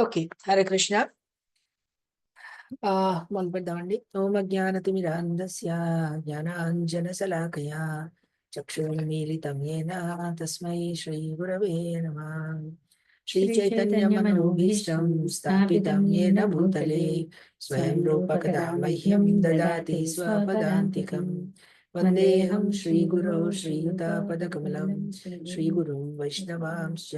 Okay. Hare Krishna. మొదలు పెడదామండి. ఓం అజ్ఞానతిమిరాంధస్య జ్ఞానాంజనశలాకయా చక్షుర్మీలితం యేన తస్మై శ్రీగురవే నమః. శ్రీచైతన్యమనోభీష్టం స్థాపితం యేన భూతలే స్వయం రూప కదా మह्यं దదాతి స్వపదాంతికం. వందేహం శ్రీగురో శ్రీయుతాపదకమలం శ్రీగురుం వైష్ణవాంశ్చ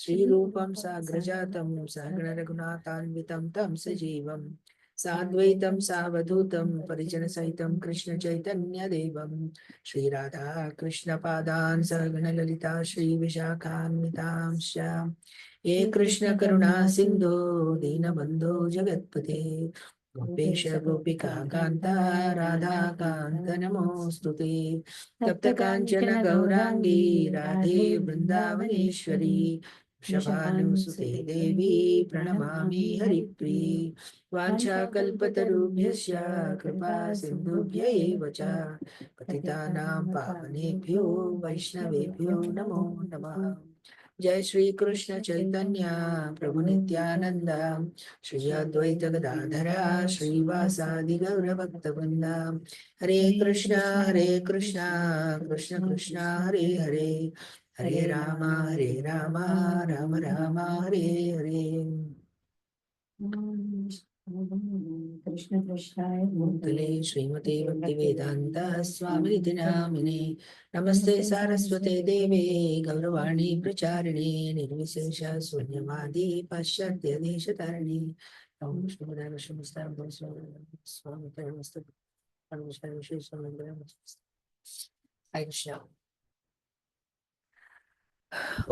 శ్రీరూపం సాగ్రజాతం సహగణ రఘునాథాన్వితం తం సజీవం సాద్వైతం సావధూతం పరిజన సహితం కృష్ణ చైతన్య దేవం శ్రీరాధా కృష్ణ పాదాన్ సహగణ లలితా శ్రీ విశాఖాన్వితాంశ్చ ఏ కృష్ణ కరుణా సింధో దీనబంధో జగత్పతే గోపేశ గోపికా కాంత రాధా కాంత నమోస్తుతే. తప్త కాంచన గౌరాంగీ రాధే బృందావనేశ్వరి వృషభానుసుతే దేవి ప్రణమామి హరిప్రియ. వాంఛాకల్పతరుభ్యశ్చ కృపా సింధుభ్య ఏవ చ పతితానాం పావనేభ్యో వైష్ణవేభ్యో నమో నమః. जय श्री कृष्ण चैतन्य प्रभु नित्यानंद श्री अद्वैत गदाधरा श्रीवासादि गौर भक्तवृंद. हरे कृष्ण कृष्ण कृष्ण हरे हरे हरे राम राम राम हरे हरे. कृष्ण कृष्णाय भूतले श्रीमते भक्तिवेदांत स्वामिनिति नामिने नमस्ते सारस्वते देवे गौरवाणी प्रचारिणे निर्विशेष शून्यवादी पाश्चात्य देशतारिणे. ओम विष्णुपदाय विष्णुमस्ताय स्वामिते नमस्ते नमस्कार विशेष హరే కృష్ణ.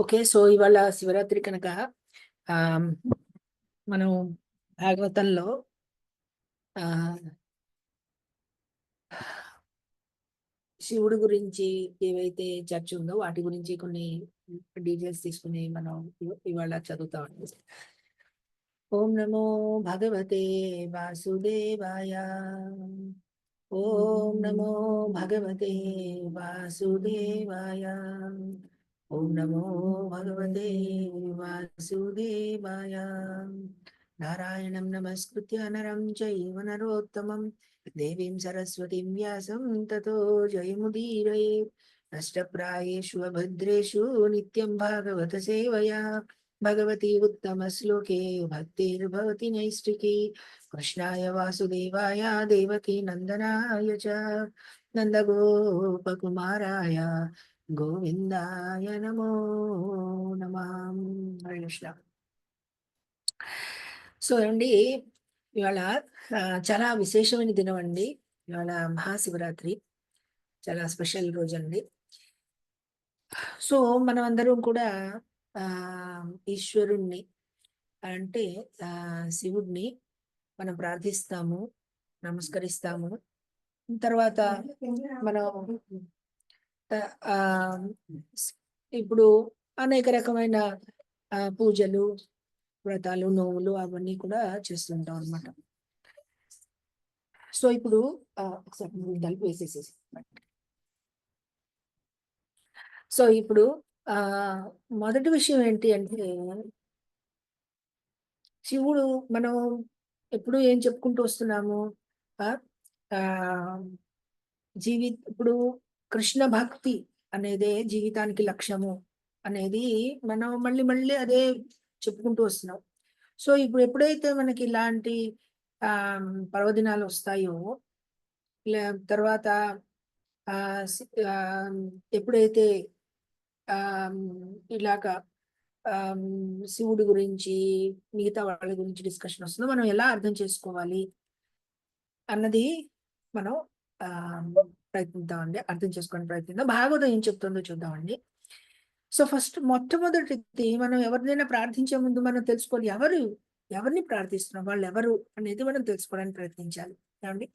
ఓకే, సో ఇవాళ శివరాత్రి కనుక మనం భాగవతంలో శివుడి గురించి ఏవైతే చర్చ ఉందో వాటి గురించి కొన్ని డీటెయిల్స్ తీసుకుని మనం ఇవాళ చదువుతామండి. ఓం నమో భగవతే వాసుదేవాయ. ఓం నమో భగవతే వాసుదేవాయ. ఓం నమో భగవతే వాసుదేవాయ. నారాయణం నమస్కృత్య నరం చైవ నరోత్తమం దేవీం సరస్వతీం వ్యాసం తతో జయముదీరయే. నష్టప్రాయేషు అభద్రేషు నిత్యం భాగవత సేవయా భగవతి ఉత్తమ శ్లోకే భక్తిర్భవతి నైష్టికీ. కృష్ణాయ వాసుదేవాయ దేవకీ నందనాయ చ నందగోపకుమారాయ గోవిందాయ నమో నమః. హరే కృష్ణ. సో అండి, ఇవాళ చాలా విశేషమైన దినం అండి. ఇవాళ మహాశివరాత్రి, చాలా స్పెషల్ రోజు అండి. సో మనం అందరం కూడా ఈశ్వరుణ్ణి అంటే శివుడిని మనం ప్రార్థిస్తాము, నమస్కరిస్తాము. తర్వాత మనం ఇప్పుడు అనేక రకమైన పూజలు, వ్రతాలు, నోవులు అవన్నీ కూడా చేస్తుంటాం అన్నమాట. సో ఇప్పుడు తలుపు వేసేసేసి. సో ఇప్పుడు మొదటి విషయం ఏంటి అంటే, శివుడు మనం ఎప్పుడు ఏం చెప్పుకుంటూ వస్తున్నాము, ఇప్పుడు కృష్ణ భక్తి అనేదే జీవితానికి లక్ష్యము అనేది మనం మళ్ళీ మళ్ళీ అదే చెప్పుకుంటూ వస్తున్నాం. సో ఇప్పుడు ఎప్పుడైతే మనకి ఇలాంటి పర్వదినాలు వస్తాయో, తర్వాత ఎప్పుడైతే ఇలాగా శివుడి గురించి, మిగతా వాళ్ళ గురించి డిస్కషన్ వస్తుందో మనం ఎలా అర్థం చేసుకోవాలి అన్నది మనం ప్రయత్నిద్దామండి, అర్థం చేసుకోవడానికి ప్రయత్నిద్దాం. భాగవతం ఏం చెప్తుందో చూద్దామండి. సో ఫస్ట్ మొట్టమొదటి మనం ఎవరినైనా ప్రార్థించే ముందు మనం తెలుసుకోవాలి, ఎవరిని ప్రార్థిస్తున్నాం, వాళ్ళు ఎవరు అనేది మనం తెలుసుకోవడానికి ప్రయత్నించాలి ఏమండి.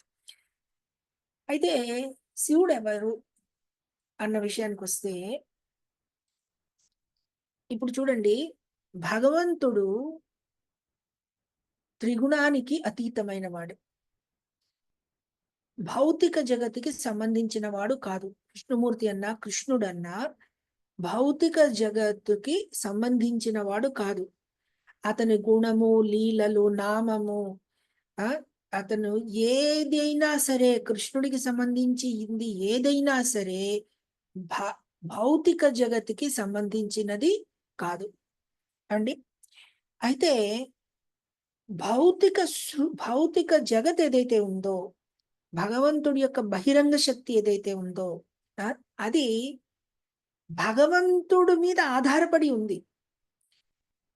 అయితే శివుడు ఎవరు అన్న విషయానికి వస్తే, ఇప్పుడు చూడండి, భగవంతుడు త్రిగుణానికి అతీతమైన వాడు, భౌతిక జగతికి సంబంధించిన వాడు కాదు. కృష్ణమూర్తి అన్నా, కృష్ణుడన్నా భౌతిక జగత్తుకి సంబంధించిన వాడు కాదు. అతని గుణము, లీలలు, నామము, ఆ అతను ఏదైనా సరే, కృష్ణుడికి సంబంధించింది ఏదైనా సరే భౌతిక జగత్తుకి సంబంధించినది కాదు అండి. అయితే భౌతిక జగత్ ఏదైతే ఉందో, భగవంతుడి యొక్క బహిరంగ శక్తి ఏదైతే ఉందో, ఆ, అది భగవంతుడి మీద ఆధారపడి ఉంది.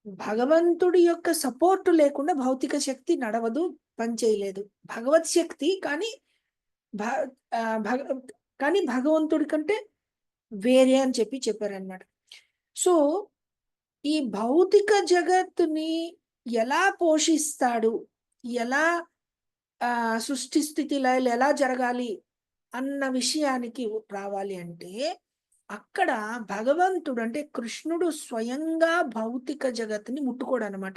భగవంతుడి యొక్క సపోర్ట్ లేకుండా భౌతిక శక్తి నడవదు, పనిచేయలేదు. భగవత్ శక్తి కానీ భ- ఆ, భగ కానీ భగవంతుడి కంటే వేరే అని చెప్పారనమాట. సో ఈ భౌతిక జగత్తుని ఎలా పోషిస్తాడు, ఎలా సృష్టి స్థితి లయలు ఎలా జరగాలి అన్న విషయానికి రావాలి అంటే, అక్కడ భగవంతుడు అంటే కృష్ణుడు స్వయంగా భౌతిక జగత్తుని ముట్టుకోడు అనమాట.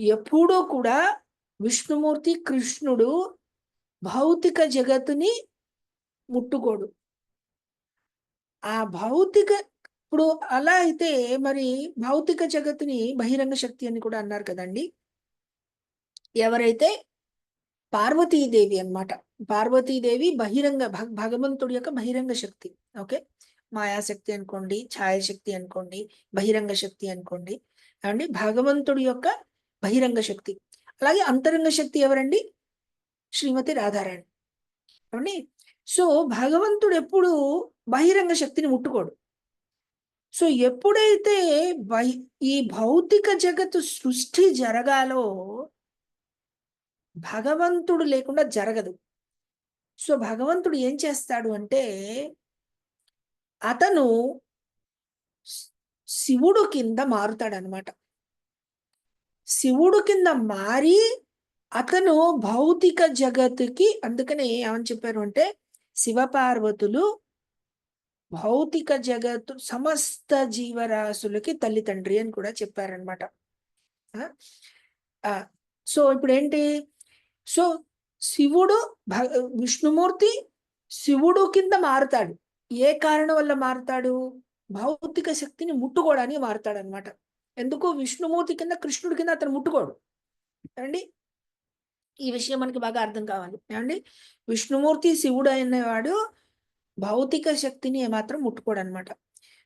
ఎప్పుడూ కూడా విష్ణుమూర్తి కృష్ణుడు భౌతిక జగత్తుని ముట్టుకోడు. ఆ భౌతిక ఇప్పుడు అలా అయితే మరి భౌతిక జగత్తుని బహిరంగ శక్తి అని కూడా అన్నారు కదండి. ఎవరైతే పార్వతీదేవి అన్నమాట. పార్వతీదేవి భగవంతుడి యొక్క బహిరంగ శక్తి. ఓకే, మాయాశక్తి అనుకోండి, ఛాయాశక్తి అనుకోండి, బహిరంగ శక్తి అనుకోండి అండి. భగవంతుడి యొక్క బహిరంగ శక్తి. అలాగే అంతరంగ శక్తి ఎవరండి? శ్రీమతి రాధారాణి అండి. సో భగవంతుడు ఎప్పుడు బహిరంగ శక్తిని ముట్టుకోడు. సో ఎప్పుడైతే ఈ భౌతిక జగత్తు సృష్టి జరగాలో భగవంతుడు లేకుండా జరగదు. సో భగవంతుడు ఏం చేస్తాడు అంటే, అతను శివుడు కింద మారుతాడనమాట. శివుడు కింద మారి అతను భౌతిక జగత్తుకి, అందుకనే ఏమని చెప్పారు అంటే, శివపార్వతులు భౌతిక జగత్తు సమస్త జీవరాశులకి తల్లిదండ్రి అని కూడా చెప్పారనమాట. సో ఇప్పుడు ఏంటి? సో శివుడు విష్ణుమూర్తి శివుడు కింద మారుతాడు. ఏ కారణం వల్ల మారుతాడు? భౌతిక శక్తిని ముట్టుకోవడానికి మారుతాడు అనమాట. ఎందుకు? విష్ణుమూర్తి కింద కృష్ణుడి కింద అతను ముట్టుకోడు అండి. ఈ విషయం మనకి బాగా అర్థం కావాలి అండి. విష్ణుమూర్తి శివుడు అనేవాడు భౌతిక శక్తిని ఏమాత్రం ముట్టుకోడు అనమాట.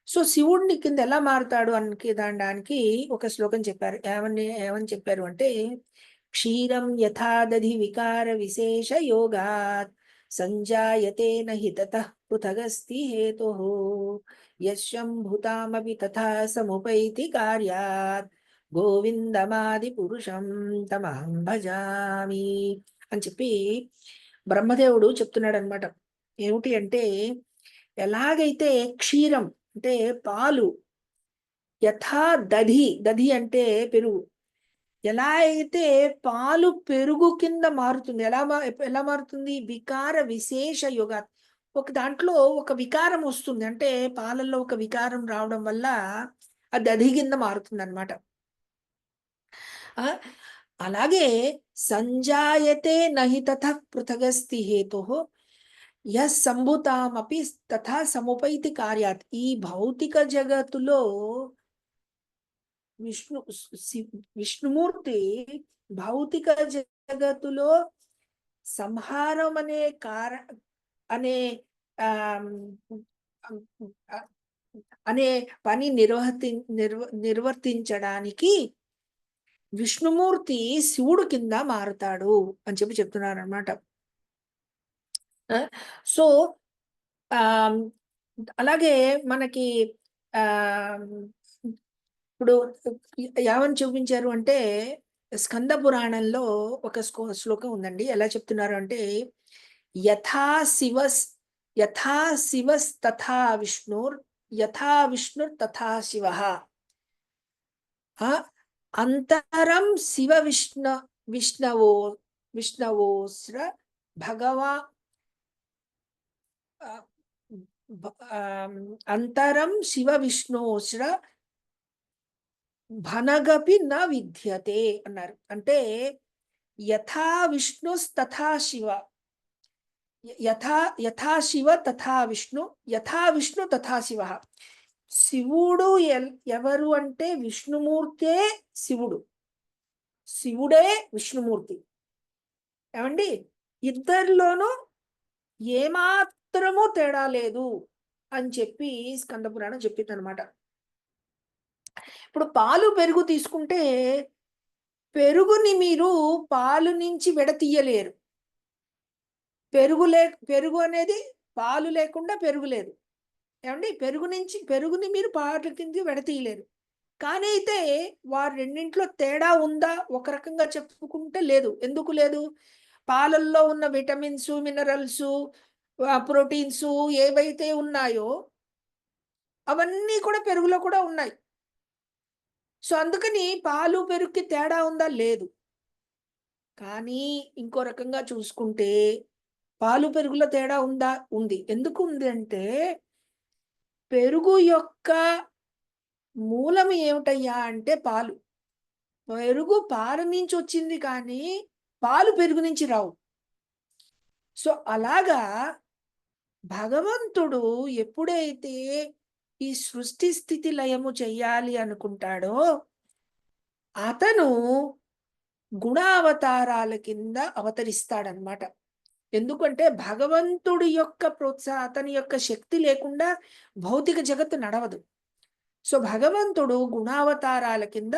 సో శివుడిని కింద ఎలా మారుతాడు దానికి ఒక శ్లోకం చెప్పారు. ఏమని చెప్పారు అంటే, క్షీరం యథా దధి వికార విశేష యోగాత్ సంజాయతే నహి తతః పృథగస్తి హేతుః యశంభుతామపి తథా సముపైతి కార్యాత్ గోవిందమాది పురుషం తమహం భజామి అని చెప్పి బ్రహ్మదేవుడు చెప్తున్నాడు అనమాట. ఏమిటి అంటే, ఎలాగైతే క్షీరం అంటే పాలు, యథా దధి అంటే పెరుగు, ఎలా అయితే పాలు పెరుగు కింద మారుతుంది, ఎలా మారుతుంది? వికార విశేష యోగ, ఒక దాంట్లో ఒక వికారం వస్తుంది అంటే, పాలల్లో ఒక వికారం రావడం వల్ల అది దధి కింద మారుతుంది అనమాట. అలాగే సంజాయతే నహి తథ పృథగస్తి హేతు సంభుతామపి తథా సముపైతి కార్యాత్. ఈ భౌతిక జగత్తులో విష్ణుమూర్తి భౌతిక జగత్తులో సంహారం అనే అనే పని నిర్వర్తించడానికి విష్ణుమూర్తి శివుడు కింద మారుతాడు అని చెప్తున్నారు అనమాట. సో అలాగే మనకి ఇప్పుడు ఏమని చూపించారు అంటే, స్కంద పురాణంలో ఒక శ్లోకం ఉందండి. ఎలా చెప్తున్నారు అంటే, యథా శివస్ తథా విష్ణుర్ తథా శివః అంతరం శివ విష్ణవోస్ర భగవా అంతరం శివ విష్ణోస్ర భనగపి న విద్యతే అన్నారు. అంటే యథా విష్ణు తథా శివ, యథా శివ తథా విష్ణు, యథా విష్ణు తథా శివ. శివుడు ఎవరు అంటే విష్ణుమూర్తే శివుడు, శివుడే విష్ణుమూర్తి. ఏమండి, ఇద్దరిలోనూ ఏమాత్రమూ తేడా లేదు అని చెప్పి స్కంద పురాణం చెప్పింది అనమాట. ఇప్పుడు పాలు పెరుగు తీసుకుంటే పెరుగుని మీరు పాలు నుంచి విడతీయలేరు. పెరుగు అనేది పాలు లేకుండా పెరుగు లేదు. ఏమండి, పెరుగుని మీరు పాలు కింద విడతీయలేరు. కానీ అయితే వారు రెండింటిలో తేడా ఉందా ఒక రకంగా చెప్పుకుంటే లేదు. ఎందుకు లేదు? పాలల్లో ఉన్న విటమిన్స్, మినరల్స్, ప్రోటీన్స్ ఏవైతే ఉన్నాయో అవన్నీ కూడా పెరుగులో కూడా ఉన్నాయి. సో అందుకని పాలు పెరుగుకి తేడా ఉందా? లేదు. కానీ ఇంకో రకంగా చూసుకుంటే పాలు పెరుగులో తేడా ఉందా? ఉంది. ఎందుకు ఉంది అంటే పెరుగు యొక్క మూలం ఏమిటయ్యా అంటే పాలు. పెరుగు పాల నుంచి వచ్చింది కానీ పాలు పెరుగు నుంచి రావు. సో అలాగా భగవంతుడు ఎప్పుడైతే ఈ సృష్టి స్థితి లయము చెయ్యాలి అనుకుంటాడో అతను గుణావతారాల కింద అవతరిస్తాడనమాట. ఎందుకంటే భగవంతుడి యొక్క అతని యొక్క శక్తి లేకుండా భౌతిక జగత్తు నడవదు. సో భగవంతుడు గుణావతారాల కింద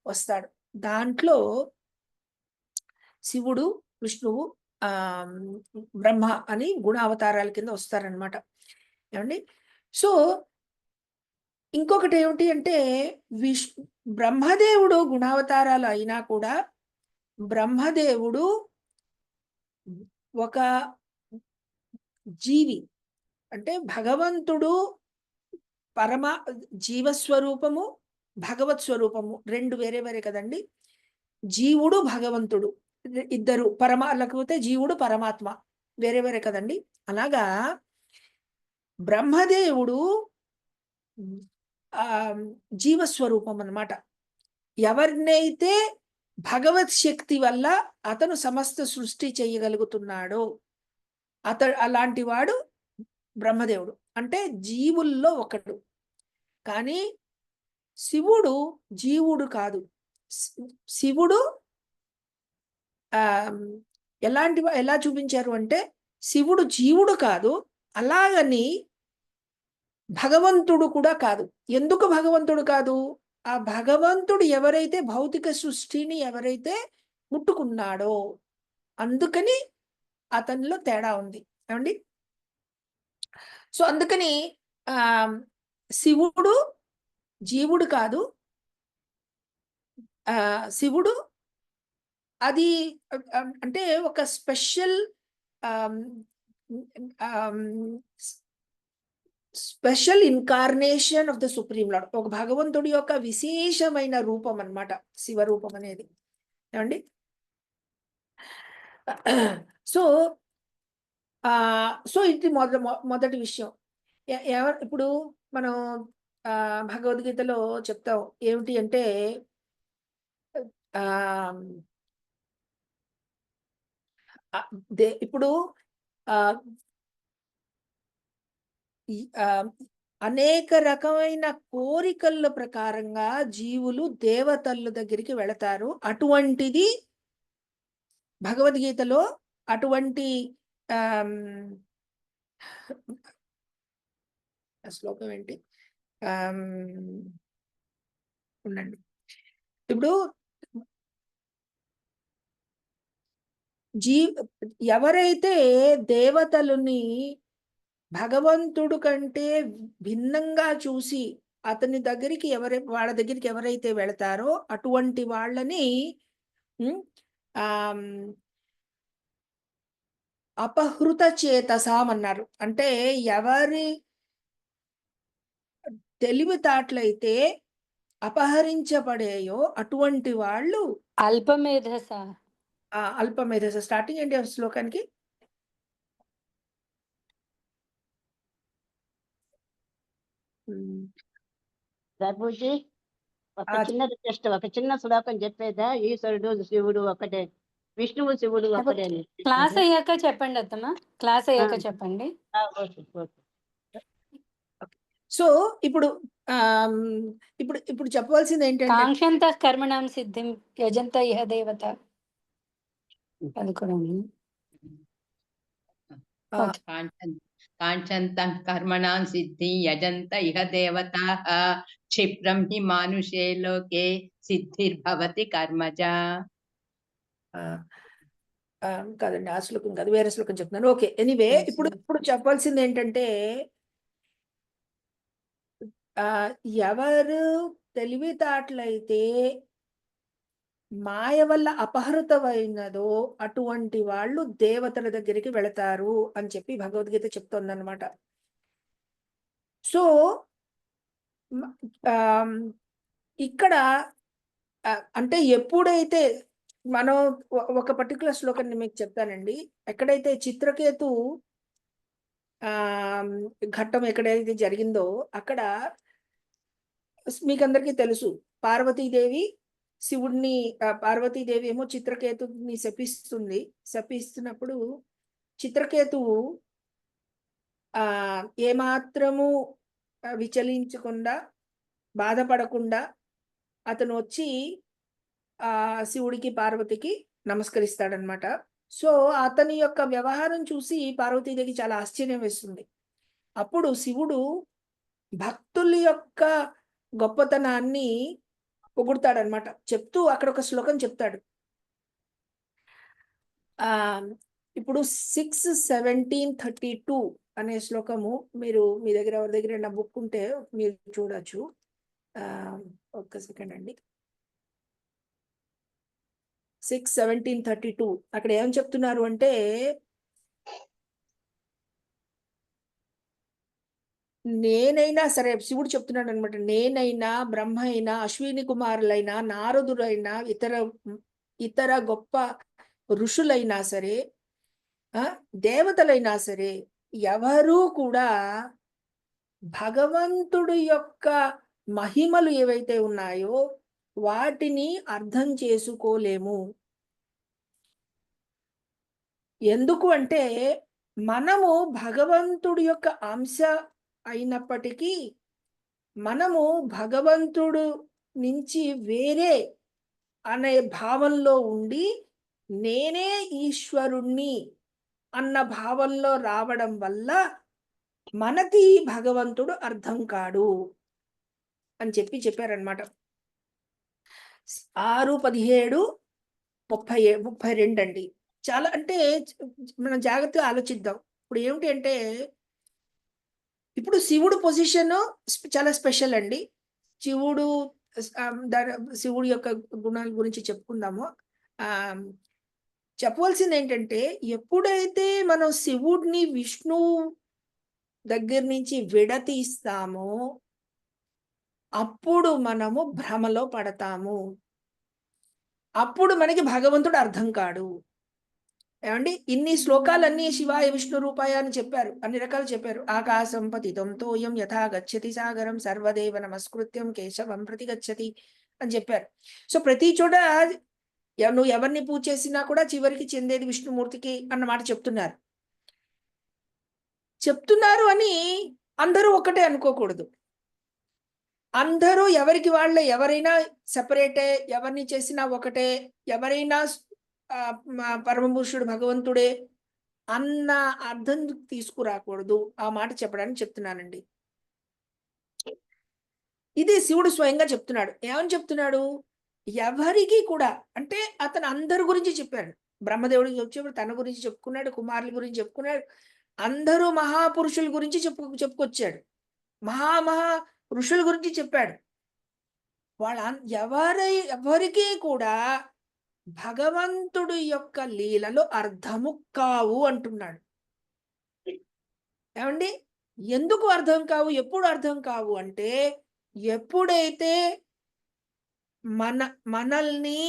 వస్తాడు. దాంట్లో శివుడు, విష్ణువు, ఆ బ్రహ్మ అని గుణావతారాల కింద వస్తారనమాట. ఏమండి, సో ఇంకొకటి ఏమిటి అంటే బ్రహ్మదేవుడు గుణావతారాలు అయినా కూడా బ్రహ్మదేవుడు ఒక జీవి. అంటే భగవంతుడు జీవస్వరూపము, భగవత్ స్వరూపము రెండు వేరే వేరే కదండి. జీవుడు భగవంతుడు ఇద్దరు లేకపోతే జీవుడు పరమాత్మ వేరే వేరే కదండి. అలాగా బ్రహ్మదేవుడు జీవస్వరూపం అన్నమాట. ఎవరినైతే భగవత్ శక్తి వల్ల అతను సమస్త సృష్టి చేయగలుగుతున్నాడో అలాంటి వాడు బ్రహ్మదేవుడు. అంటే జీవుల్లో ఒకడు. కానీ శివుడు జీవుడు కాదు. శివుడు ఎలా చూపించారు అంటే శివుడు జీవుడు కాదు, అలాగని భగవంతుడు కూడా కాదు. ఎందుకు భగవంతుడు కాదు? ఆ భగవంతుడు ఎవరైతే భౌతిక సృష్టిని ఎవరైతే ముట్టుకున్నాడో అందుకని అతనిలో తేడా ఉంది. ఏమండి, సో అందుకని శివుడు జీవుడు కాదు. శివుడు అది అంటే ఒక special special incarnation of the supreme lord. ఒక భగవంతుడి యొక్క విశేషమైన రూపం అన్నమాట శివరూపం అనేది. ఏమండి, సో సో ఇది మొదటి విషయం. ఇప్పుడు మనం భగవద్గీతలో చెప్తాం ఏమిటి అంటే ఇప్పుడు అనేక రకమైన కోరికల ప్రకారంగా జీవులు దేవతల దగ్గరికి వెళతారు. అటువంటిది భగవద్గీతలో అటువంటి శ్లోకం ఏంటి ఉండండి. ఇప్పుడు ఎవరైతే దేవతలని భగవంతుడు కంటే భిన్నంగా చూసి అతని దగ్గరికి వాళ్ళ దగ్గరికి ఎవరైతే వెళతారో అటువంటి వాళ్ళని అపహృత చేతసాం అన్నారు. అంటే ఎవరి తెలివితేటలైతే అపహరించబడేయో అటువంటి వాళ్ళు అల్పమేధస. అల్పమేధస. స్టార్టింగ్ ఏంటి శ్లోకానికి? ప్రభుజీ ఒక చిన్న శ్లోకం చెప్పేదా? ఈశ్వరుడు శివుడు ఒకటే, విష్ణువు శివుడు ఒకటే. క్లాస్ అయ్యాక చెప్పండి అత్తమ్మ, క్లాస్ అయ్యాక చెప్పండి. సో ఇప్పుడు ఆమ్, ఇప్పుడు ఇప్పుడు చెప్పవలసింది ఏంటంటే కాంక్షంత కర్మణం సిద్ధిం యజంత ఇహ దేవత. అది కూడా ఉంది. ఆ, ఓకే. కాంక్షంతం కర్మణాం సిద్ధి యజంత ఇహ దేవతాః క్షిప్రం హి మానుషే లోకే సిద్ధిర్భవతి కర్మజా. ఆ, కాదండి, ఆ శ్లోకం కాదు, వేరే శ్లోకం చెప్తున్నాను. ఓకే, ఎనీవే ఇప్పుడు ఇప్పుడు చెప్పాల్సింది ఏంటంటే ఎవరు తెలివితేటలైతే మాయ వల్ల అపహృతమైనదో అటువంటి వాళ్ళు దేవతల దగ్గరికి వెళతారు అని చెప్పి భగవద్గీత చెప్తోందన్నమాట. సో ఇక్కడ అంటే ఎప్పుడైతే మనం ఒక పర్టికులర్ శ్లోకాన్ని మీకు చెప్తానండి. ఎక్కడైతే చిత్రకేతు ఘట్టం ఎక్కడైతే జరిగిందో అక్కడ మీకు అందరికీ తెలుసు, పార్వతీదేవి శివుడిని, పార్వతీదేవి ఏమో చిత్రకేతుని శపిస్తున్నప్పుడు చిత్రకేతువు ఏమాత్రము విచలించకుండా, బాధపడకుండా అతను వచ్చి శివుడికి పార్వతికి నమస్కరిస్తాడనమాట. సో అతని యొక్క వ్యవహారం చూసి పార్వతీదేవికి చాలా ఆశ్చర్యం వేస్తుంది. అప్పుడు శివుడు భక్తుల యొక్క గొప్పతనాన్ని పొగుడతాడనమాట. చెప్తూ అక్కడ ఒక శ్లోకం చెప్తాడు. ఇప్పుడు 6:17-32 అనే శ్లోకము మీరు మీ దగ్గర ఎవరి దగ్గర నా బుక్ ఉంటే మీరు చూడొచ్చు. ఒక్క సెకండ్ అండి. 6:17-32 అక్కడ ఏం చెప్తున్నారు అంటే, నేనైనా సరే శివుడు చెప్తున్నాడు అనమాట, నేనైనా బ్రహ్మ అయినా అశ్విని కుమారులైనా నారదులైనా ఇతర గొప్ప ఋషులైనా సరే దేవతలైనా సరే ఎవరూ కూడా భగవంతుడి యొక్క మహిమలు ఏవైతే ఉన్నాయో వాటిని అర్థం చేసుకోలేము. ఎందుకు అంటే మనము భగవంతుడి యొక్క అంశ అయినప్పటికీ మనము భగవంతుడు నుంచి వేరే అనే భావంలో ఉండి నేనే ఈశ్వరుణ్ణి అన్న భావంలో రావడం వల్ల మనకి భగవంతుడు అర్థం కాడు అని చెప్పారనమాట. 6:17-32 అండి. చాలా అంటే మనం జాగ్రత్తగా ఆలోచిద్దాం. ఇప్పుడు ఏమిటి అంటే ఇప్పుడు శివుడు పొజిషన్ చాలా స్పెషల్ అండి. శివుడు యొక్క గుణాల గురించి చెప్పుకుందాము. చెప్పవలసింది ఏంటంటే ఎప్పుడైతే మనం శివుడిని విష్ణువు దగ్గర నుంచి విడతీస్తామో అప్పుడు మనము భ్రమలో పడతాము. అప్పుడు మనకి భగవంతుడు అర్థం కాడు. ఏమండి, ఇన్ని శ్లోకాలన్నీ శివాయ విష్ణు రూపాయ అని చెప్పారు, అన్ని రకాలు చెప్పారు. ఆకాశం పతితం తోయం యథా గచ్చతి సాగరం సర్వదేవ నమస్కృత్యం కేశవం ప్రతి గచ్చతి అని చెప్పారు. సో ప్రతి చోట నువ్వు ఎవరిని పూజ చేసినా కూడా చివరికి చెందేది విష్ణుమూర్తికి అన్నమాట చెప్తున్నారు అని అందరూ ఒకటే అనుకోకూడదు. అందరూ ఎవరికి వాళ్ళే, ఎవరైనా సెపరేటే, ఎవరిని చేసినా ఒకటే, ఎవరైనా పరమపురుషుడు భగవంతుడే అన్న అర్థం తీసుకురాకూడదు. ఆ మాట చెప్పడానికి చెప్తున్నానండి. ఇది శివుడు స్వయంగా చెప్తున్నాడు. ఏమని చెప్తున్నాడు? ఎవరికి కూడా అంటే అతను అందరి గురించి చెప్పాడు. బ్రహ్మదేవుడికి వచ్చేప్పుడు తన గురించి చెప్పుకున్నాడు, కుమారుల గురించి చెప్పుకున్నాడు, అందరూ మహాపురుషుల గురించి చెప్పుకొచ్చాడు, మహా ఋషుల గురించి చెప్పాడు. ఎవరికి కూడా భగవంతుడి యొక్క లీలలు అర్థము కావు అంటున్నాడు. ఏమండి, ఎందుకు అర్థం కావు, ఎప్పుడు అర్థం కావు అంటే ఎప్పుడైతే మనల్ని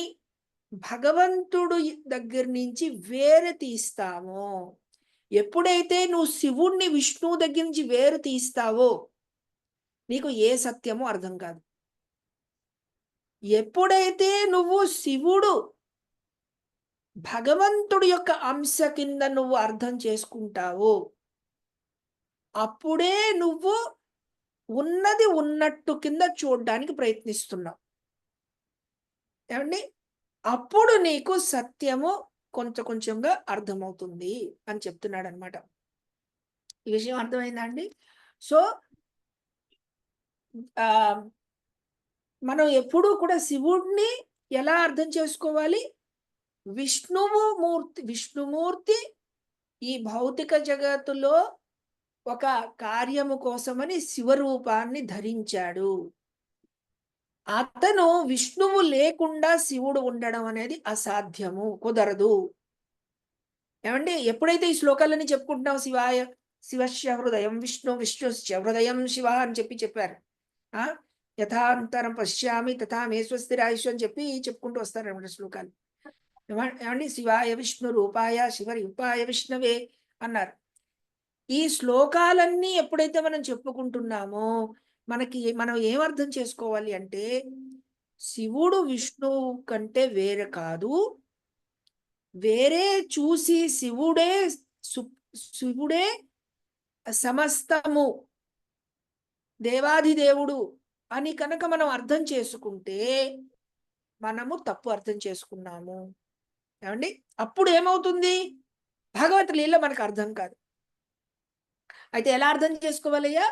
భగవంతుడు దగ్గర నుంచి వేరు తీస్తామో, ఎప్పుడైతే నువ్వు శివుణ్ణి విష్ణువు దగ్గర నుంచి వేరు తీస్తావో నీకు ఏ సత్యమో అర్థం కాదు. ఎప్పుడైతే నువ్వు శివుడు భగవంతుడి యొక్క అంశ కింద నువ్వు అర్థం చేసుకుంటావో అప్పుడే నువ్వు ఉన్నది ఉన్నట్టు కింద చూడడానికి ప్రయత్నిస్తున్నాం. ఏమండి? అప్పుడు నీకు సత్యము కొంచెం కొంచెంగా అర్థమవుతుంది అని చెప్తున్నాడు అనమాట. ఈ విషయం అర్థమైందా అండి? సో ఆ మనం ఎప్పుడూ కూడా శివుడిని ఎలా అర్థం చేసుకోవాలి? విష్ణుమూర్తి ఈ భౌతిక జగత్తులో ఒక కార్యము కోసమని శివరూపాన్ని ధరించాడు. అతను విష్ణువు లేకుండా శివుడు ఉండడం అనేది అసాధ్యము, కుదరదు. ఏమండి? ఎప్పుడైతే ఈ శ్లోకాలన్నీ చెప్పుకుంటున్నాం, శివస్య హృదయం విష్ణు విష్ణుశ్చ హృదయం శివ అని చెప్పారు. యథాంతరం పశ్యామి తథా మే స్వస్తిరాయుషు అని చెప్పుకుంటూ వస్తారన్నమాట శ్లోకాలు. ఏమండి? శివాయ విష్ణు రూపాయ శివ రూపాయ విష్ణవే అన్నారు. ఈ శ్లోకాలన్నీ ఎప్పుడైతే మనం చెప్పుకుంటున్నామో మనం ఏమర్థం చేసుకోవాలి అంటే, శివుడు విష్ణువు కంటే వేరే కాదు. వేరే చూసి శివుడే సమస్తము, దేవాధిదేవుడు అని కనుక మనం అర్థం చేసుకుంటే మనము తప్పు అర్థం చేసుకున్నాము. ఏమండి? అప్పుడు ఏమవుతుంది? భగవత్ లీల మనకు అర్థం కాదు. అయితే ఎలా అర్థం చేసుకోవాలయ్యా?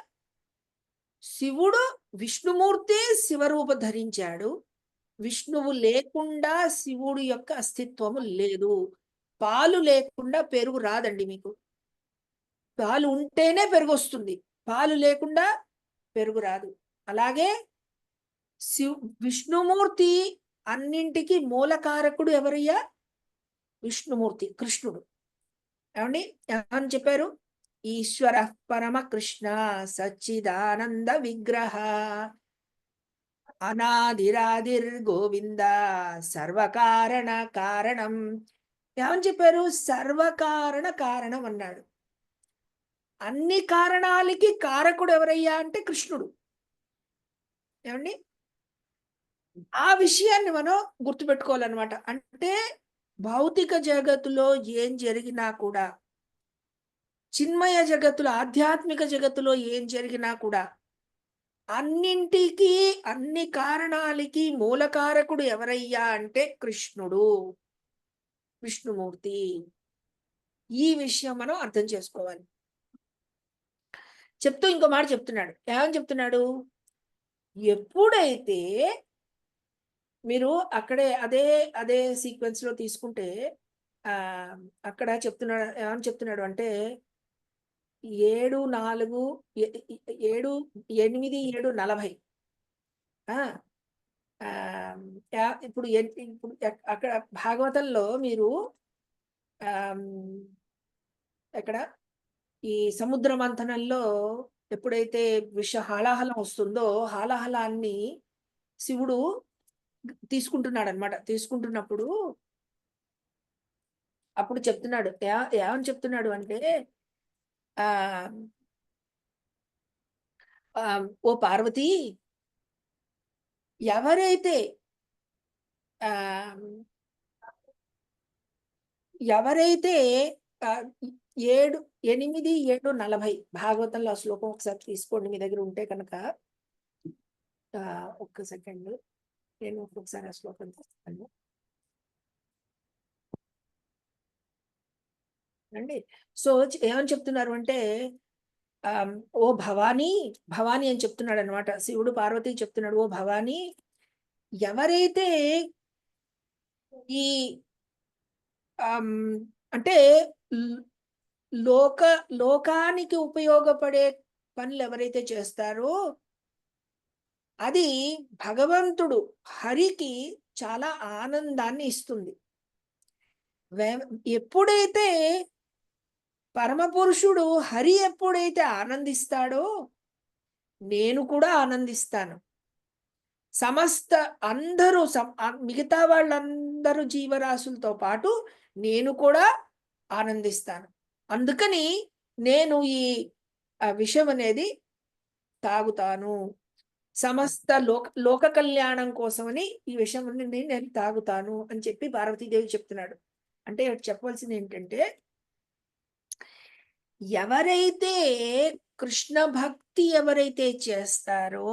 శివుడు విష్ణుమూర్తి శివరూప ధరించాడు. విష్ణువు లేకుండా శివుడు యొక్క అస్తిత్వము లేదు. పాలు లేకుండా పెరుగు రాదండి మీకు. పాలు ఉంటేనే పెరుగు వస్తుంది, పాలు లేకుండా పెరుగు రాదు. అలాగే విష్ణుమూర్తి అన్నింటికి మూలకారకుడు ఎవరయ్యా? విష్ణుమూర్తి, కృష్ణుడు. ఏమండి? ఏమని చెప్పారు? ఈశ్వర పరమ కృష్ణ సచ్చిదానంద విగ్రహ అనాదిరాదిర్ గోవింద సర్వకారణ కారణం. ఏమని చెప్పారు? సర్వకారణ కారణం అన్నాడు. అన్ని కారణాలకి కారకుడు ఎవరయ్యా అంటే కృష్ణుడు. ఏమండి? ఆ విషయాన్ని మనం గుర్తుపెట్టుకోవాలన్నమాట. అంటే భౌతిక జగత్తులో ఏం జరిగినా కూడా, చిన్మయ జగత్తులో, ఆధ్యాత్మిక జగత్తులో ఏం జరిగినా కూడా అన్నింటికి, అన్ని కారణాలకి మూలకారకుడు ఎవరయ్యా అంటే కృష్ణుడు, విష్ణుమూర్తి. ఈ విషయం మనం అర్థం చేసుకోవాలి. చెప్తూ ఇంకో మాట చెప్తున్నాడు. ఏమని చెప్తున్నాడు? ఎప్పుడైతే మీరు అక్కడే అదే సీక్వెన్స్ లో తీసుకుంటే అక్కడ చెప్తున్నాడు, ఏమని చెప్తున్నాడు అంటే 7:40 ఇప్పుడు అక్కడ భాగవతంలో మీరు ఎక్కడ ఈ సముద్ర మంథనంలో ఎప్పుడైతే హాలాహలం వస్తుందో, హాలాహలాన్ని శివుడు తీసుకుంటున్నాడు అనమాట. తీసుకుంటున్నప్పుడు అప్పుడు చెప్తున్నాడు, ఏమని చెప్తున్నాడు అంటే, ఓ పార్వతి, ఎవరైతే 8:7:40 భాగవతంలో ఆ శ్లోకం ఒకసారి తీసుకోండి మీ దగ్గర ఉంటే కనుక. ఒక్క సెకండ్, నేను ఒక్కొక్కసారి ఆ శ్లోకం తీస్తాను అండి. సో ఏమని చెప్తున్నారు అంటే, ఓ భవానీ అని చెప్తున్నాడు అనమాట. శివుడు పార్వతి చెప్తున్నాడు, ఓ భవానీ, ఎవరైతే ఈ అంటే లోకానికి ఉపయోగపడే పనులు ఎవరైతే చేస్తారో అది భగవంతుడు హరికి చాలా ఆనందాన్ని ఇస్తుంది. ఎప్పుడైతే పరమపురుషుడు హరి ఎప్పుడైతే ఆనందిస్తాడో నేను కూడా ఆనందిస్తాను. అందరూ మిగతా వాళ్ళందరూ జీవరాశులతో పాటు నేను కూడా ఆనందిస్తాను. అందుకని నేను ఈ విషయం అనేది తాగుతాను. సమస్త లోక కళ్యాణం కోసమని ఈ విషయం నేను తాగుతాను అని చెప్పి పార్వతీదేవి చెప్తున్నాడు. అంటే చెప్పవలసింది ఏంటంటే, ఎవరైతే కృష్ణ భక్తి ఎవరైతే చేస్తారో,